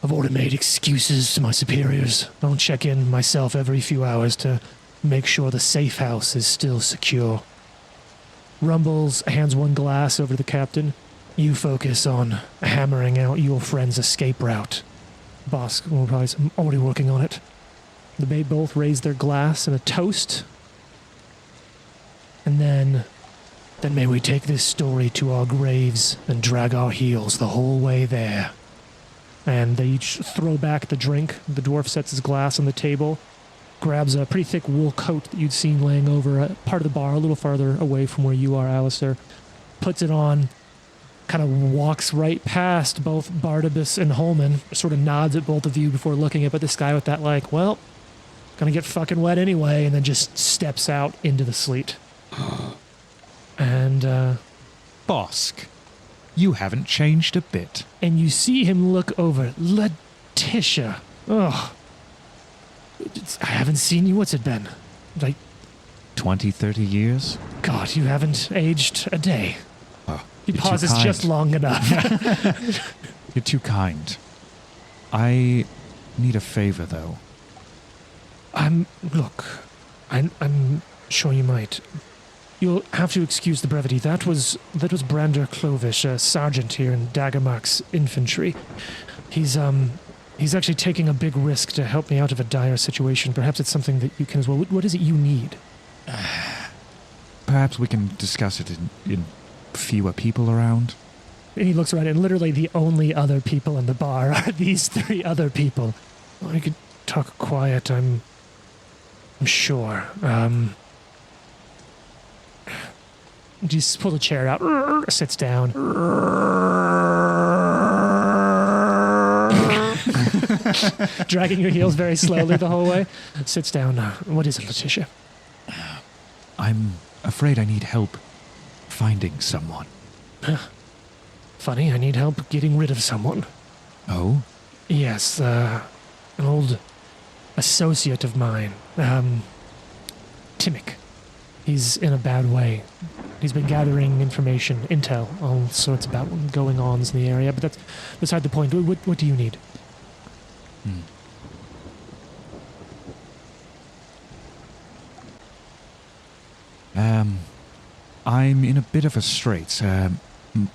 "I've already made excuses to my superiors. I'll check in myself every few hours to make sure the safe house is still secure." Rumbles hands 1 glass over to the captain. "You focus on hammering out your friend's escape route. Boss will probably say, "I'm already working on it." They both raise their glass in a toast. And then may we take this story to our graves and drag our heels the whole way there. And they each throw back the drink. The dwarf sets his glass on the table, grabs a pretty thick wool coat that you'd seen laying over a part of the bar a little farther away from where you are, Alistair, puts it on, kind of walks right past both Barnabas and Holman, sort of nods at both of you before looking up at this guy with that like, well, gonna get fucking wet anyway, and then just steps out into the sleet. And, Bosk, you haven't changed a bit. and you see him look over. Letitia. Ugh. I haven't seen you. What's it been? Like, 20, 30 years? God, you haven't aged a day. Oh, He you're too pauses kind. just long enough. You're too kind. I need a favor, though. Look, I'm sure you might. You'll have to excuse the brevity. That was Brander Clovish, a sergeant here in Daggermark's infantry. He's actually taking a big risk to help me out of a dire situation. Perhaps it's something that you can as well. What is it you need? Perhaps we can discuss it in fewer people around. And he looks around, and literally the only other people in the bar are these 3 other people. I could talk quiet, I'm sure. Just pulls a chair out, sits down. Dragging your heels very slowly the whole way. Sits down. What is it, Letitia? I'm afraid I need help finding someone. Funny, I need help getting rid of someone. Oh? Yes, an old associate of mine, Timmick. He's in a bad way. He's been gathering information, intel, all sorts about going-ons in the area, but that's beside the point. What do you need? I'm in a bit of a strait.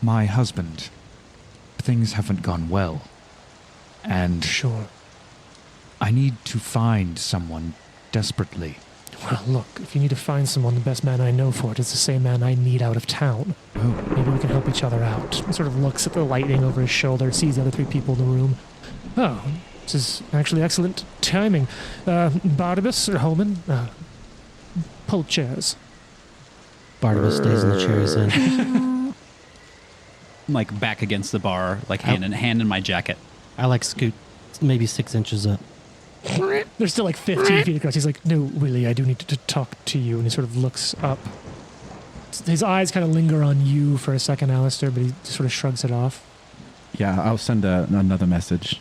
My husband, things haven't gone well. And Sure. I need to find someone desperately. Well, look, if you need to find someone, the best man I know for it is the same man I need out of town. Oh, Maybe we can help each other out. He sort of looks at the lightning over his shoulder, sees the other 3 people in the room. Oh, this is actually excellent timing. Barnabas or Holman, pull chairs. Barnabas stays in the chair he's in. I'm like back against the bar, like hand in my jacket. I like scoot maybe 6 inches up. They're still like 15 feet across. He's like, "No, Willie, I do need to talk to you." And he sort of looks up. His eyes kind of linger on you for a second, Alistair, but he just sort of shrugs it off. Yeah, I'll send another message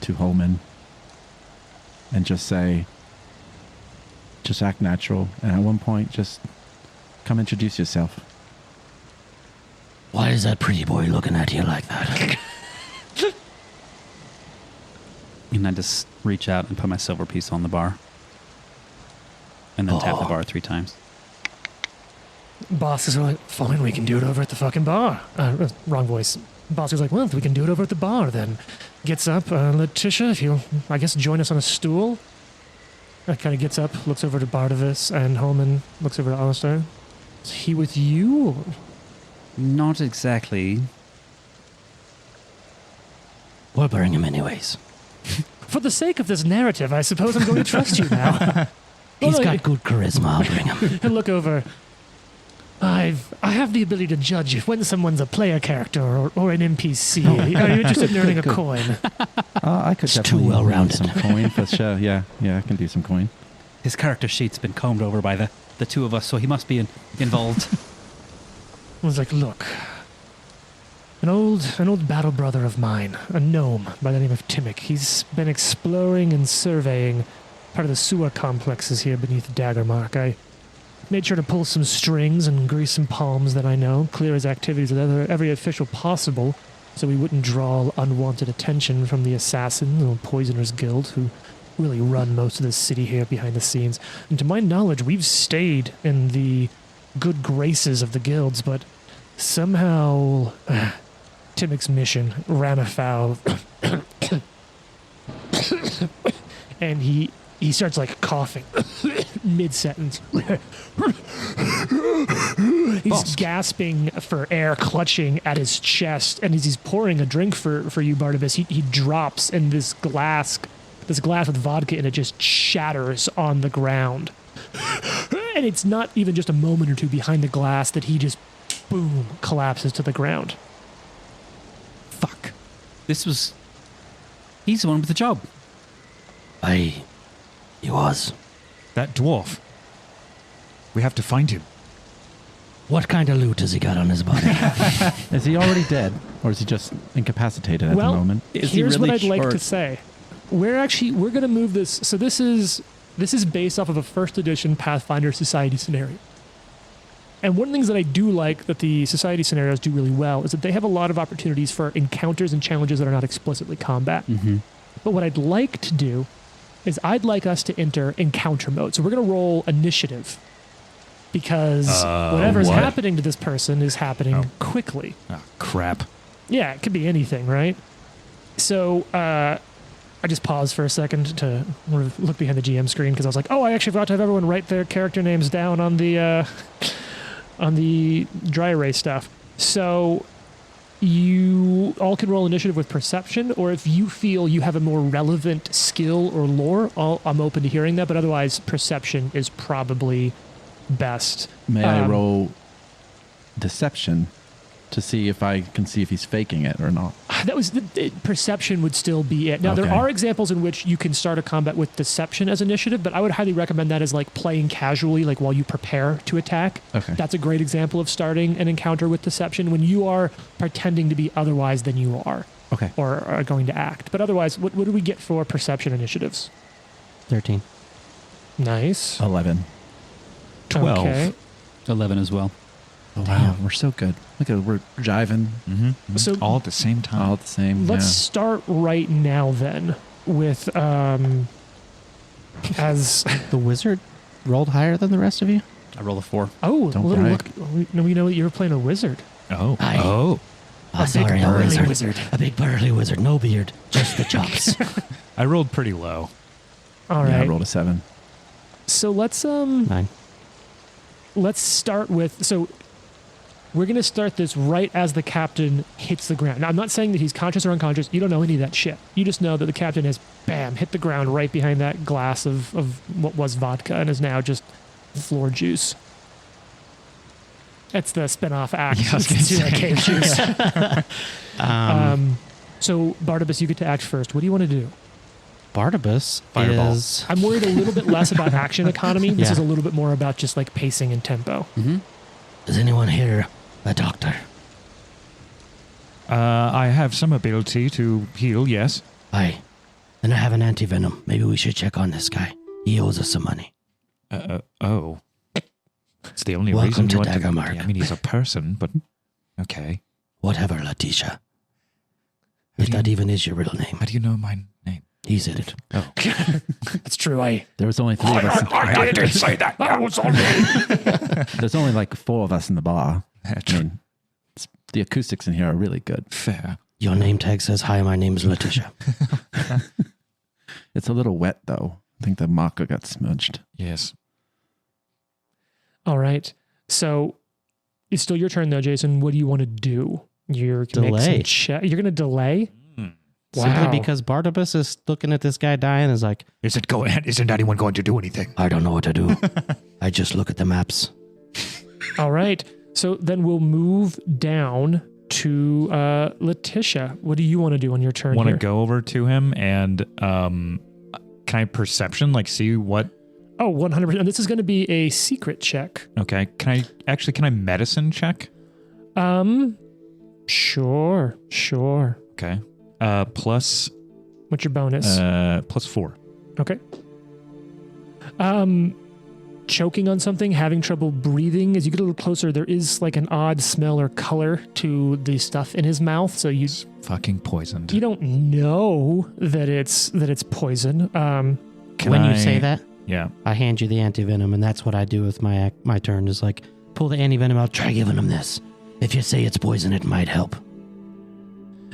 to Holman and just say, just act natural. And at one point, just come introduce yourself. Why is that pretty boy looking at you like that? And I just reach out and put my silver piece on the bar. And then tap the bar 3 times. Boss is like, "Fine, we can do it over at the fucking bar." Wrong voice. Boss is like, "Well, we can do it over at the bar then." Gets up. Letitia, if you'll, I guess, join us on a stool. Kind of gets up, looks over to Barnabas, and Holman looks over to Alistair. Is he with you? Not exactly. We'll bring him anyways. For the sake of this narrative, I suppose I'm going to trust you now. He's got good charisma. I'll bring him. And look over. I have the ability to judge when someone's a player character or an NPC. Are you interested in earning a coin? I could It's too definitely well-rounded. use some coin for sure. Yeah, I can do some coin. His character sheet's been combed over by the 2 of us, so he must be involved. was like, look, an old battle brother of mine, a gnome by the name of Timmick. He's been exploring and surveying part of the sewer complexes here beneath Daggermark. I made sure to pull some strings and grease some palms that I know, clear his activities with every official possible, so we wouldn't draw unwanted attention from the assassins or poisoners guild who really run most of the city here behind the scenes. And to my knowledge, we've stayed in the good graces of the guilds, but somehow Timmick's mission ran afoul and he starts like coughing mid-sentence. He's gasping for air, clutching at his chest, and as he's pouring a drink for you, Barnabas, he drops, and this glass with vodka in it just shatters on the ground. And it's not even just a moment or two behind the glass that he just, boom, collapses to the ground. Fuck. He's the one with the job. He was. That dwarf. We have to find him. What kind of loot has he got on his body? Is he already dead, or is he just incapacitated at the moment? Here's what I'd like to say. We're going to move this. So this is based off of a first edition Pathfinder Society scenario. And one of the things that I do like that the Society scenarios do really well is that they have a lot of opportunities for encounters and challenges that are not explicitly combat. Mm-hmm. But what I'd like to do is I'd like us to enter encounter mode. So we're going to roll initiative because whatever's happening to this person is happening quickly. Oh, crap. Yeah, it could be anything, right? So I just paused for a second to look behind the GM screen because I was like, oh, I actually forgot to have everyone write their character names down on the dry erase stuff. So you all can roll initiative with perception, or if you feel you have a more relevant skill or lore, I'm open to hearing that, but otherwise perception is probably best. May I roll deception to see if I can see if he's faking it or not? That was perception would still be it. Now, there are examples in which you can start a combat with deception as initiative, but I would highly recommend that as like playing casually, like while you prepare to attack. Okay. That's a great example of starting an encounter with deception when you are pretending to be otherwise than you are. Okay. Or are going to act. But otherwise, what do we get for perception initiatives? 13. Nice. 11. 12. Okay. 11 as well. Oh, wow, we're so good. Look at we're jiving. Mm-hmm. So all at the same time. All at the same. Let's start right now then with as The wizard rolled higher than the rest of you? I roll a 4. oh, Don't little brag. look. We know that you were playing a wizard. Oh. Aye. Oh. Oh, sorry, a burly wizard. wizard. A big burly wizard. No beard. Just the chops. I rolled pretty low. All Yeah, I right. rolled a 7. So let's 9. let's start with we're going to start this right as the captain hits the ground. Now, I'm not saying that he's conscious or unconscious. You don't know any of that shit. You just know that the captain has, bam, hit the ground right behind that glass of what was vodka and is now just floor juice. That's the spin-off act. Yeah, I was gonna say. Cave juice. So, Barnabas, you get to act first. What do you want to do? Barnabas Fireball. is... I'm worried a little bit less about action economy. This Yeah. is a little bit more about just like pacing and tempo. Mm-hmm. Is anyone here a doctor? I have some ability to heal, yes. Aye. And I have an anti-venom. Maybe we should check on this guy. He owes us some money. Oh. It's the only Welcome reason to you want Daggermark. I mean, he's a person, but okay. Whatever, Letitia. How If do that you- even is your real name. How do you know my name? He said it. Oh. It's true. There was only 3 of us. I didn't say that. That was on me. There's only like 4 of us in the bar. I True. mean, the acoustics in here are really good. Fair. Your name tag says, hi, my name's Letitia. It's a little wet though. I think the maca got smudged. Yes. All right. So it's still your turn though, Jason. What do you want to do? You're gonna make some Delay. You're going to delay? Wow. Simply because Barnabas is looking at this guy dying and is like, Isn't anyone going to do anything? I don't know what to do. I just look at the maps. All right. So then we'll move down to Letitia. What do you want to do on your turn Want to here? go over to him and can I perception, like see what? Oh, 100%. And this is going to be a secret check. Okay. Can I medicine check? Sure. Okay. Plus What's your bonus? +4. Okay. Choking on something, having trouble breathing. As you get a little closer, there is like an odd smell or color to the stuff in his mouth. So you Fucking poisoned. you don't know that it's poison. When you say that, Yeah. I hand you the antivenom, and that's what I do with my turn. Is like pull the antivenom out. Try giving him this. If you say it's poison, it might help.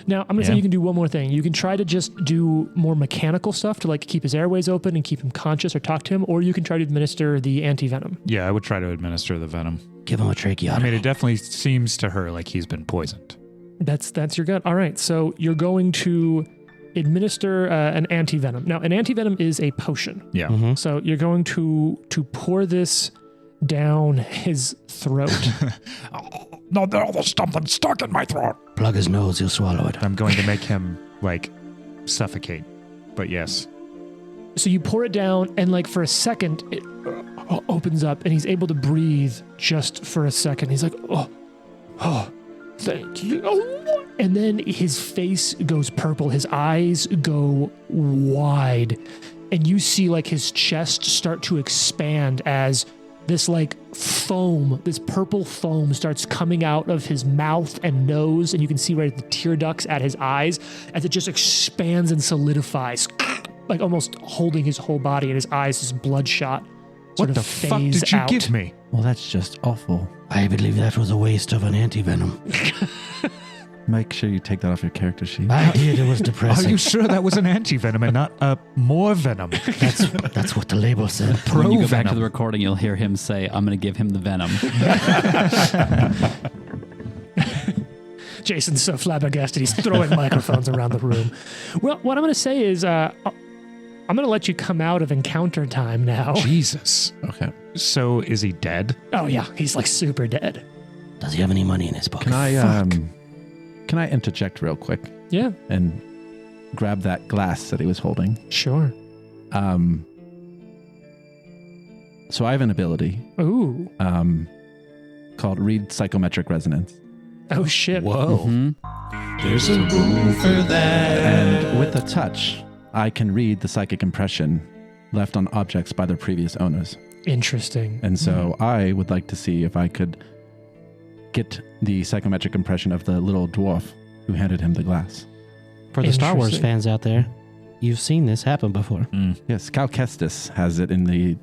Now, I'm going to say you can do one more thing. You can try to just do more mechanical stuff to like keep his airways open and keep him conscious or talk to him, or you can try to administer the antivenom. Yeah, I would try to administer the venom. Give him a tracheotomy. I mean, it definitely seems to her like he's been poisoned. That's your gut. All right, so you're going to administer an antivenom. Now, an antivenom is a potion. Yeah. Mm-hmm. So you're going to pour this down his throat. No, there's something stuck in my throat. Plug his nose, he'll swallow it. I'm going to make him, like, suffocate. But yes. So you pour it down, and like for a second, it opens up, and he's able to breathe just for a second. He's like, oh, thank you. Oh. And then his face goes purple. His eyes go wide, and you see like his chest start to expand as this like foam, this purple foam starts coming out of his mouth and nose, and you can see right at the tear ducts at his eyes as it just expands and solidifies, like almost holding his whole body, and his eyes just bloodshot. What the fuck did you give me? Well, that's just awful. I believe that was a waste of an antivenom. Make sure you take that off your character sheet. I did. It was Are depressing. you sure that was an anti-venom and not a more venom? That's what the label said. When you go back to Pro-venom. the recording, you'll hear him say, I'm going to give him the venom. Jason's so flabbergasted, he's throwing microphones around the room. Well, what I'm going to say is, I'm going to let you come out of encounter time now. Jesus. Okay. So is he dead? Oh yeah, he's like super dead. Does he have any money in his pocket? Can I interject real quick Yeah, and grab that glass that he was holding? sure. So I have an ability Ooh. called Read Psychometric Resonance. Oh shit. Whoa. Mhm. There's a room for that. And with a touch, I can read the psychic impression left on objects by their previous owners. Interesting. And so I would like to see if I could get the psychometric impression of the little dwarf who handed him the glass. For the Star Wars Interesting. fans out there, you've seen this happen before. Yes, Cal Kestis has it in the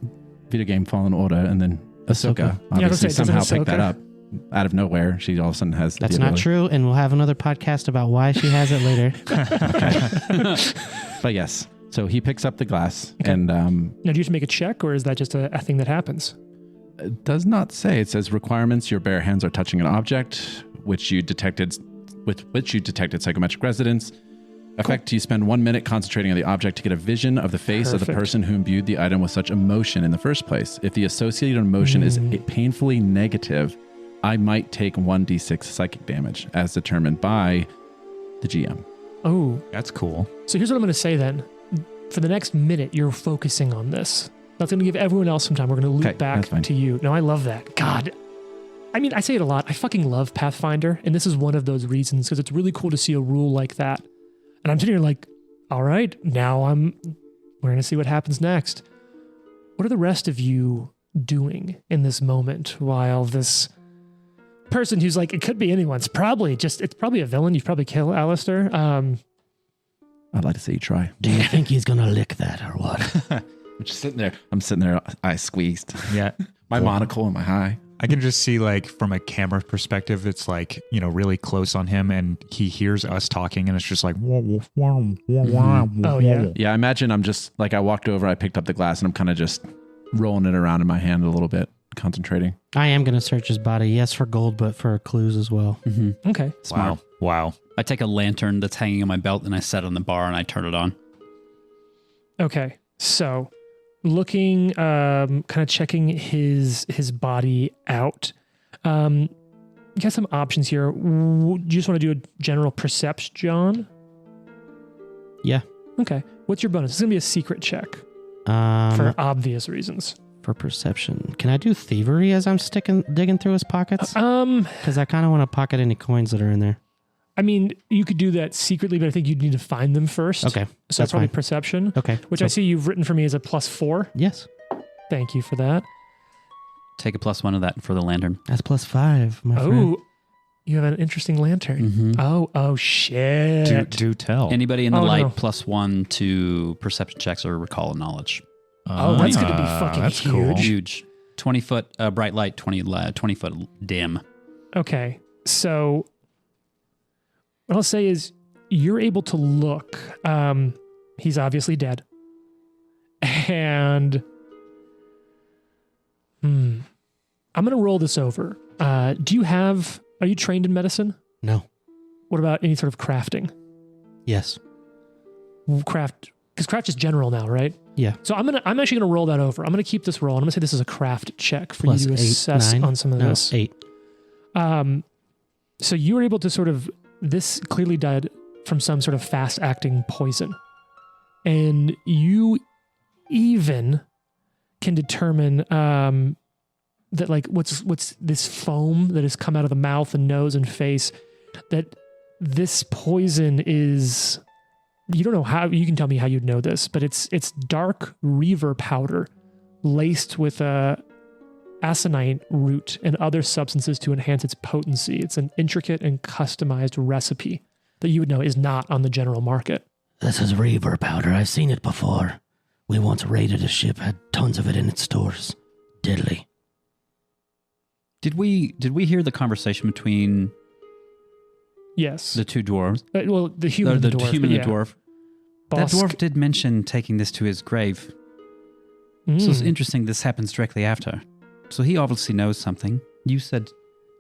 video game Fallen Order, and then Ahsoka Ahsoka. Yeah, I was obviously gonna say, somehow doesn't picked that Ahsoka- up out of nowhere. She all of a sudden has That's the not ability. true, and we'll have another podcast about why she has it later. But yes, so he picks up the glass, Okay. and Now, do you have to make a check, or is that just a thing that happens? it does not say. It says requirements: your bare hands are touching an object, which you detected psychometric resonance. Effect: you spend 1 minute concentrating on the object to get a vision of the face of the Perfect. person who imbued the item with such emotion in the first place. If the associated emotion is painfully negative, I might take 1d6 psychic damage, as determined by the GM. Oh, That's cool. so here's what I'm going to say then. For the next minute, you're focusing on this. That's going to give everyone else some time. We're going to loop Okay, back that's fine. to you. No, I love that. God. I mean, I say it a lot. I fucking love Pathfinder, and this is one of those reasons, because it's really cool to see a rule like that. And I'm sitting here like, all right, now we're going to see what happens next. What are the rest of you doing in this moment while this person who's like, it could be anyone, it's probably a villain. You'd probably kill Alistair. I'd like to see you try. Do you think he's gonna lick that or what? I'm just sitting there. I'm sitting there, eyes squeezed. Yeah. My monocle and my eye. I can just see, like, from a camera perspective, it's like, you know, really close on him, and he hears us talking, and it's just like, Oh, yeah. Yeah, I imagine I'm just like, I walked over, I picked up the glass, and I'm kind of just rolling it around in my hand a little bit, concentrating. I am going to search his body, yes, for gold, but for clues as well. Okay. wow. Wow. I take a lantern that's hanging on my belt and I set it on the bar and I turn it on. Okay. So looking, kind of checking his body out. You got some options here. Do you just want to do a general perception, John? Yeah. Okay. What's your bonus? It's going to be a secret check For for obvious reasons. for perception. Can I do thievery as I'm digging through his pockets? Because I kind of want to pocket any coins that are in there. I mean, you could do that secretly, but I think you'd need to find them first. Okay. So that's probably fine. perception. Okay. Which I see you've written for me as a +4. Yes. Thank you for that. Take a +1 of that for the lantern. That's +5, my friend. Oh, you have an interesting lantern. Mm-hmm. Oh, shit. Do tell. Anybody in the Oh, light no. +1 to perception checks or recall of knowledge. That's going to be fucking that's huge. cool. Huge. 20-foot bright light, 20-foot dim. Okay, so what I'll say is you're able to look. He's obviously dead. And I'm going to roll this over. Are you trained in medicine? No. What about any sort of crafting? Yes. Because craft is general now, right? Yeah. So I'm actually gonna roll that over. I'm gonna keep this roll. And I'm gonna say this is a craft check for Plus you to 8, assess 9? on some of No, this. 8. So you were able to sort of, this clearly died from some sort of fast acting poison. And you even can determine that like what's this foam that has come out of the mouth and nose and face, that this poison is, you don't know how, you can tell me how you'd know this, but it's dark reaver powder laced with a aconite root and other substances to enhance its potency. It's an intricate and customized recipe that you would know is not on the general market. This is reaver powder. I've seen it before. We once raided a ship, had tons of it in its stores. Diddly. Did we hear the conversation between Yes. the two dwarves? Well, the human and the dwarf. human but and the dwarf. Bosk- That dwarf did mention taking this to his grave. Mm. So it's interesting this happens directly after. So he obviously knows something. You said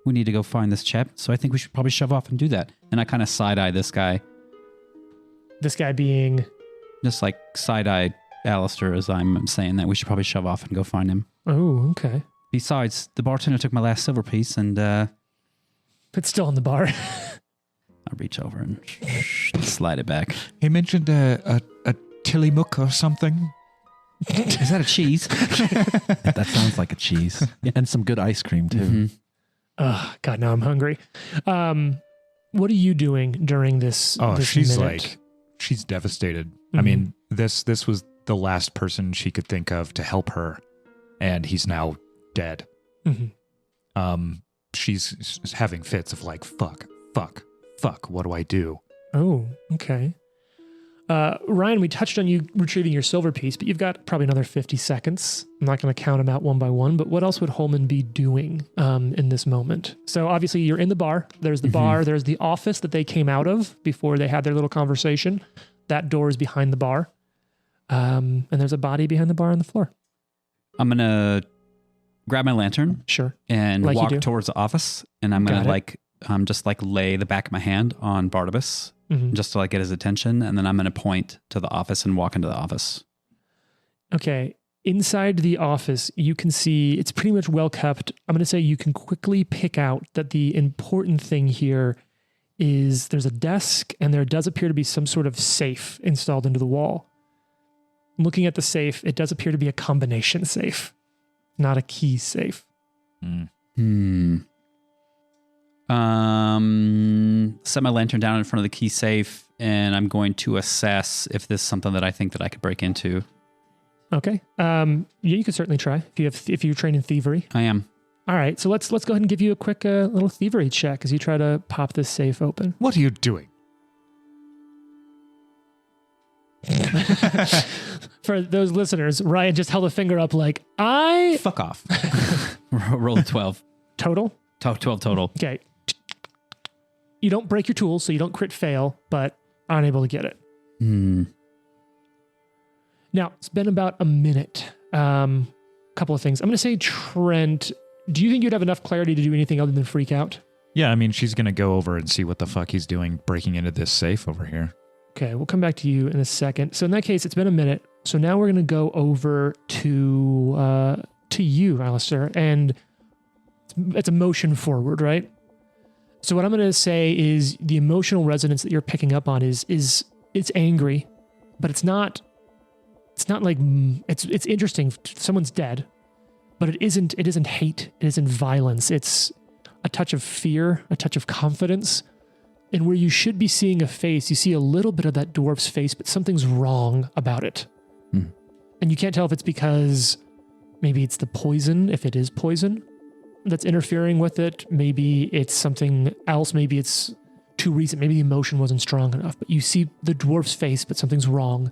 we need to go find this chap, so I think we should probably shove off and do that. And I kind of side-eye this guy, This guy being... just like side-eye Alistair as I'm saying that we should probably shove off and go find him. Oh, okay. Besides, the bartender took my last silver piece and It's still in the bar. I reach over and slide it back. He mentioned a Tillamook or something. Is that a cheese? That sounds like a cheese. And some good ice cream, too. Mhm. Oh, God, now I'm hungry. What are you doing during this Oh, this she's minute? like, she's devastated. Mhm. I mean, this was the last person she could think of to help her, and he's now dead. Mhm. She's having fits of like, fuck, what do I do? Oh, okay. Ryan, we touched on you retrieving your silver piece, but you've got probably another 50 seconds. I'm not going to count them out one by one, but what else would Holman be doing in this moment? So obviously you're in the bar. There's the bar. There's the office that they came out of before they had their little conversation. That door is behind the bar. And there's a body behind the bar on the floor. I'm going to grab my lantern Sure. and Like you do. walk towards the office, and I'm going Got it. to just lay the back of my hand on Barnabas Mhm. just to get his attention, and then I'm going to point to the office and walk into the office. Okay. Inside the office, you can see it's pretty much well kept. I'm going to say you can quickly pick out that the important thing here is there's a desk and there does appear to be some sort of safe installed into the wall. Looking at the safe, it does appear to be a combination safe, not a key safe. Set my lantern down in front of the key safe, and I'm going to assess if this is something that I think that I could break into. Okay. Yeah, you could certainly try if you train in thievery. I am. All right. So let's go ahead and give you a quick little thievery check as you try to pop this safe open. What are you doing? For those listeners, Ryan just held a finger up like, I... Fuck off. Roll a 12. Total? 12 total. Okay. You don't break your tools, so you don't crit fail, but aren't able to get it. Now, it's been about a minute. Couple of things. I'm going to say, Trent, do you think you'd have enough clarity to do anything other than freak out? Yeah, I mean, she's going to go over and see what the fuck he's doing breaking into this safe over here. Okay, we'll come back to you in a second. So in that case, it's been a minute. So now we're going to go over to you, Alistair, and it's a motion forward, right? So what I'm going to say is the emotional resonance that you're picking up on is it's angry, but it's not like it's interesting. Someone's dead, but it isn't hate. It isn't violence. It's a touch of fear, a touch of confidence. And where you should be seeing a face, you see a little bit of that dwarf's face, but something's wrong about it. And you can't tell if it's because maybe it's the poison, if it is poison, that's interfering with it. Maybe it's something else. Maybe it's too recent. Maybe the emotion wasn't strong enough. But you see the dwarf's face, but something's wrong.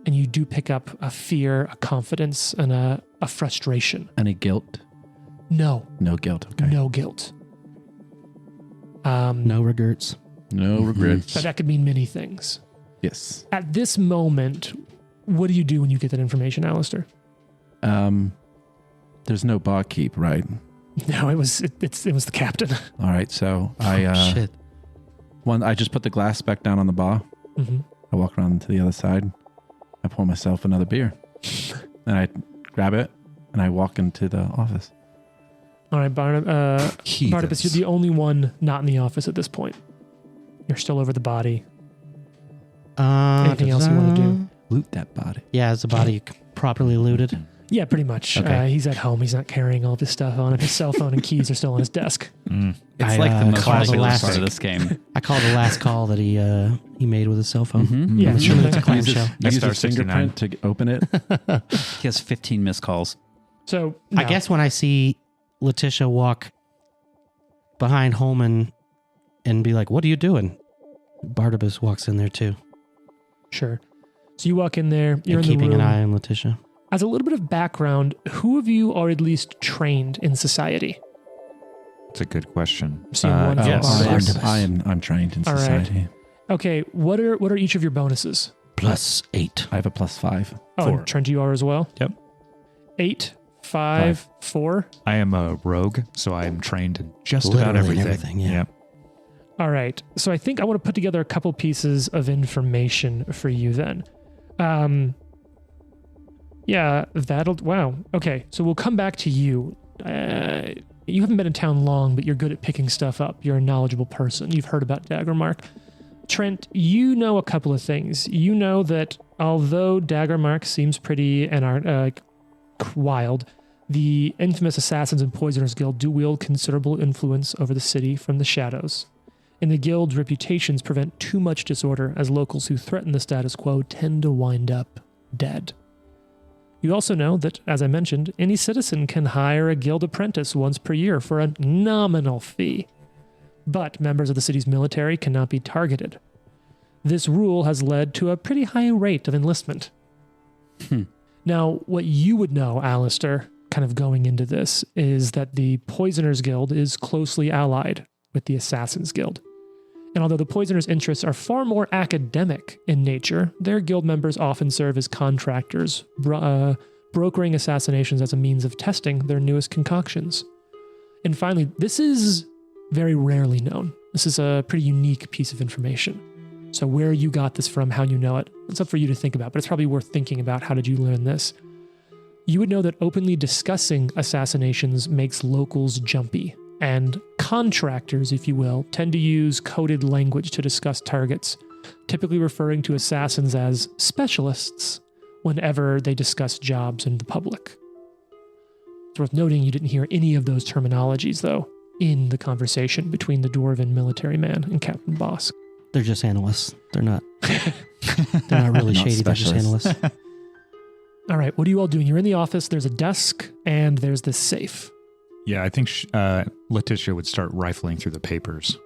And you do pick up a fear, a confidence, and a frustration. Any guilt? No. No guilt. Okay. No guilt. No regrets. No regrets. But that could mean many things. Yes. At this moment, what do you do when you get that information, Alistair? There's no barkeep, right? No, it was the captain. All right, so I Shit. I just put the glass back down on the bar. Mm-hmm. I walk around to the other side. I pour myself another beer. And I grab it and I walk into the office. All right, Barnabas, you're the only one not in the office at this point. You're still over the body. Anything else you want to do? Loot that body. Yeah, is the body properly looted? Yeah, pretty much. Okay. He's at home. He's not carrying all of his stuff on him. His cell phone and keys are still on his desk. It's like the most call the ridiculous last- part of this game. I call the last call that he made with his cell phone. Mm-hmm. Yeah, I'm sure. assuming it's a clamshell. Use Star his fingerprint to open it. He has 15 missed calls. So I guess when I see Letitia walk behind Holman and be like, "What are you doing?" Barnabas walks in there too. Sure. So you walk in there. You're And in the keeping room. an eye on Letitia. As a little bit of background, who of you are at least trained in society? That's a good question. Seeing one from yes. Barnabas. I'm trained in All right. society. Okay, what are each of your bonuses? +8. I have a +5. Oh, 4. and Trent, you are as well? Yep. 8, 5, 4. I am a rogue, so I'm trained in just Literally about everything. everything, yeah. Yep. All right. So I think I want to put together a couple pieces of information for you then. Yeah, wow. Okay, so we'll come back to you. You haven't been in town long, but you're good at picking stuff up. You're a knowledgeable person. You've heard about Daggermark. Trent, you know a couple of things. You know that although Daggermark seems pretty wild, the infamous Assassins and Poisoners Guild do wield considerable influence over the city from the shadows. And the guild's reputations prevent too much disorder, as locals who threaten the status quo tend to wind up dead. You also know that, as I mentioned, any citizen can hire a guild apprentice once per year for a nominal fee. But members of the city's military cannot be targeted. This rule has led to a pretty high rate of enlistment. Now, what you would know, Alistair, kind of going into this, is that the Poisoners Guild is closely allied with the Assassins Guild. And although the Poisoners' interests are far more academic in nature, their guild members often serve as contractors, brokering assassinations as a means of testing their newest concoctions. And finally, this is very rarely known. This is a pretty unique piece of information. So where you got this from, how you know it, it's up for you to think about, but it's probably worth thinking about. How did you learn this? You would know that openly discussing assassinations makes locals jumpy, and contractors, if you will, tend to use coded language to discuss targets, typically referring to assassins as specialists whenever they discuss jobs in the public. It's worth noting you didn't hear any of those terminologies, though, in the conversation between the dwarven military man and Captain Bosk. They're just analysts. They're not really Not shady. They're just specialists. analysts. All right, what are you all doing? You're in the office, there's a desk, and there's this safe. Yeah, I think Letitia would start rifling through the papers.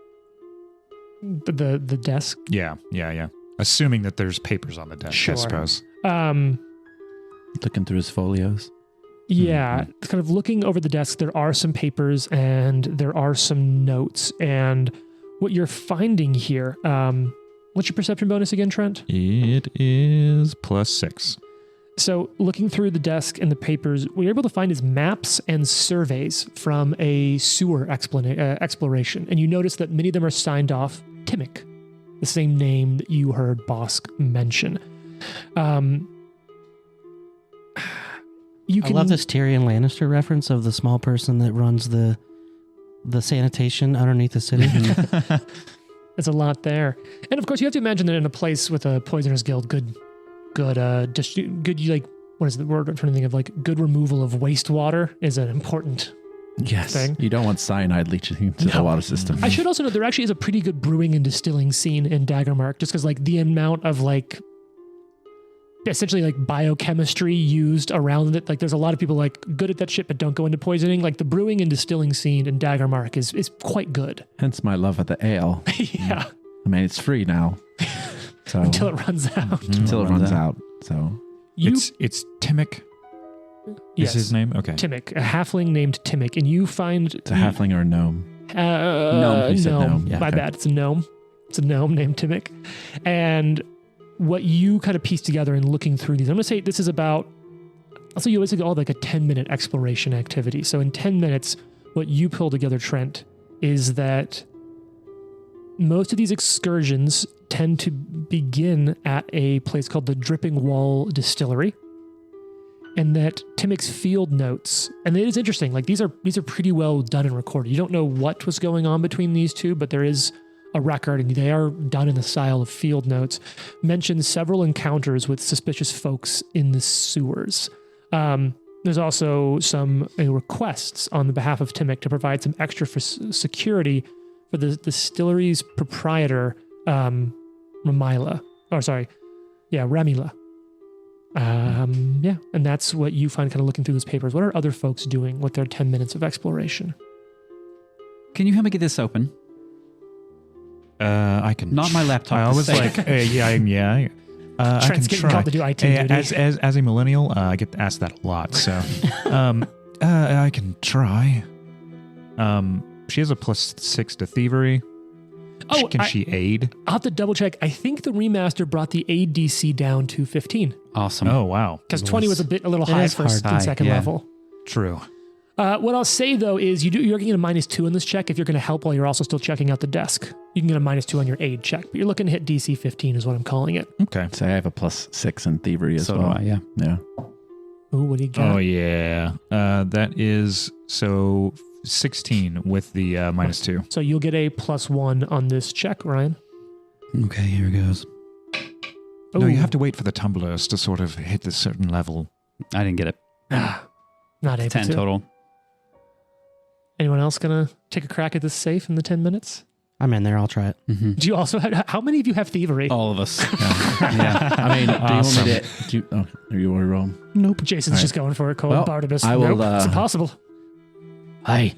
The desk? Yeah. Assuming that there's papers on the desk, Sure. I suppose. Looking through his folios. Yeah, kind of looking over the desk, there are some papers and there are some notes. And what you're finding here, what's your perception bonus again, Trent? It is +6. So looking through the desk and the papers, what you're able to find is maps and surveys from a sewer exploration. And you notice that many of them are signed off Timmick, the same name that you heard Bosk mention. I love this Tyrion Lannister reference of the small person that runs the sanitation underneath the city. There's a lot there. And of course, you have to imagine that in a place with a Poisoners Guild, good like what is the word I'm trying to think of? Like good removal of wastewater is an important thing. You don't want cyanide leaching into the water system. I should also note there actually is a pretty good brewing and distilling scene in Daggermark, just because like the amount of like essentially like biochemistry used around it. Like there's a lot of people like good at that shit, but don't go into poisoning. Like the brewing and distilling scene in Daggermark is quite good. Hence my love of the ale. Yeah. I mean, it's free now. So Until it runs out. Until it runs out. So it's Timmick. Yes. Is his name? Okay. Timmick, a halfling named Timmick, and you find it's a halfling or a gnome. Gnome. You said gnome. Yeah, my bad. It's a gnome. It's a gnome named Timmick. And what you kind of piece together in looking through these, I'm going to say this is about, I'll say you always go like a 10-minute exploration activity. So in 10 minutes, what you pull together, Trent, is that most of these excursions tend to begin at a place called the Dripping Wall Distillery. And that Timmick's field notes, and it is interesting, like these are pretty well done and recorded. You don't know what was going on between these two, but there is a record, and they are done in the style of field notes, mentions several encounters with suspicious folks in the sewers. There's also some requests on the behalf of Timmick to provide some extra security for the distillery's proprietor, Ramila. And that's what you find kind of looking through those papers. What are other folks doing with their 10 minutes of exploration? Can you help me get this open? I can. Not my laptop. I was like, yeah. I Trent's can getting try. called to do IT duty. As a millennial, I get asked that a lot. So, I can try. She has a +6 to thievery. Oh, can she aid? I'll have to double check. I think the remaster brought the aid DC down to 15. Awesome. Oh, wow. Because 20 was a little high is first hard. and second Yeah. level. True. What I'll say though is you're getting a -2 in this check if you're going to help while you're also still checking out the desk. You can get a -2 on your aid check, but you're looking to hit DC 15 is what I'm calling it. Okay. So I have a +6 in thievery as So well. do I, yeah. Yeah. Ooh, what do you got? Oh, yeah. That is 16 with the -2. So you'll get a +1 on this check, Ryan. Okay, here goes. No, you Ooh. have to wait for the tumblers to sort of hit this certain level. I didn't get it. Not able 10 to. total. Anyone else going to take a crack at this safe in the 10 minutes? I'm in there. I'll try it. Mm-hmm. Do you also have, how many of you have thievery? All of us. Yeah. I mean, Awesome. do you want me to? Are you want to roll? Nope. Jason's All right. just going for it, Cole. Well, Barnabas. I will, Nope, it's impossible. I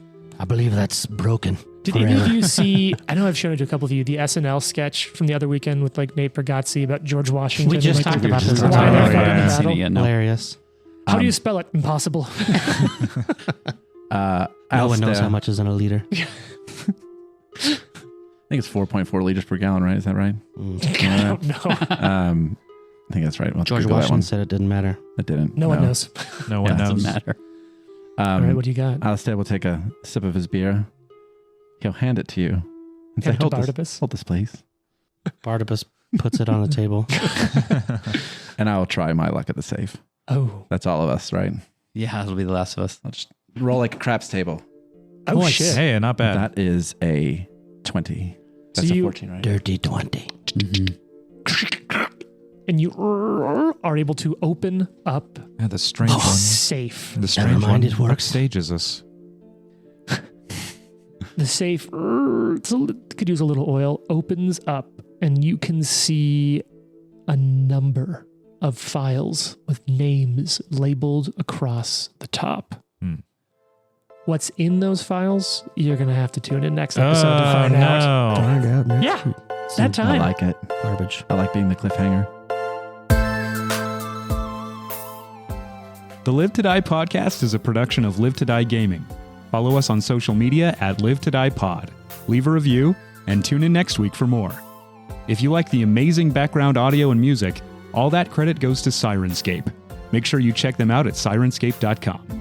believe that's broken. Did any of you see, I know I've shown it to a couple of you, the SNL sketch from the other weekend with like Nate Bargatze about George Washington? We just and, like, talked about this. why on they're our- fighting I the haven't seen battle. it yet. No. Hilarious. How do you spell it? Impossible. No one knows how much is in a liter. I think it's 4.4 liters per gallon, right? Is that right? I don't know. I think that's right. We'll George Google that Washington one. said it didn't matter. It didn't. No one knows. No one It doesn't knows. matter. All right, what do you got? Alistair will take a sip of his beer. He'll hand it to you and say, Hand it to hold Barnabas. this, hold this, please. Barnabas puts it on the table. And I will try my luck at the safe. Oh. That's all of us, right? Yeah, it'll be the last of us. I'll just roll like a craps table. Oh, Nice. shit. Hey, not bad. That is a 20. So That's a you- 14, right? Dirty 20. And you are able to open up Yeah, the strange a one. safe. The strange mind, one it works. upstages us. The safe could use a little oil, opens up, and you can see a number of files with names labeled across the top. Hmm. What's in those files? You're going to have to tune in next episode to find out. Find out next Yeah. week. That I time. like it. Garbage. I like being the cliffhanger. The Live to Die podcast is a production of Live to Die Gaming. Follow us on social media at Live to Die Pod. Leave a review and tune in next week for more. If you like the amazing background audio and music, all that credit goes to Syrinscape. Make sure you check them out at Syrinscape.com.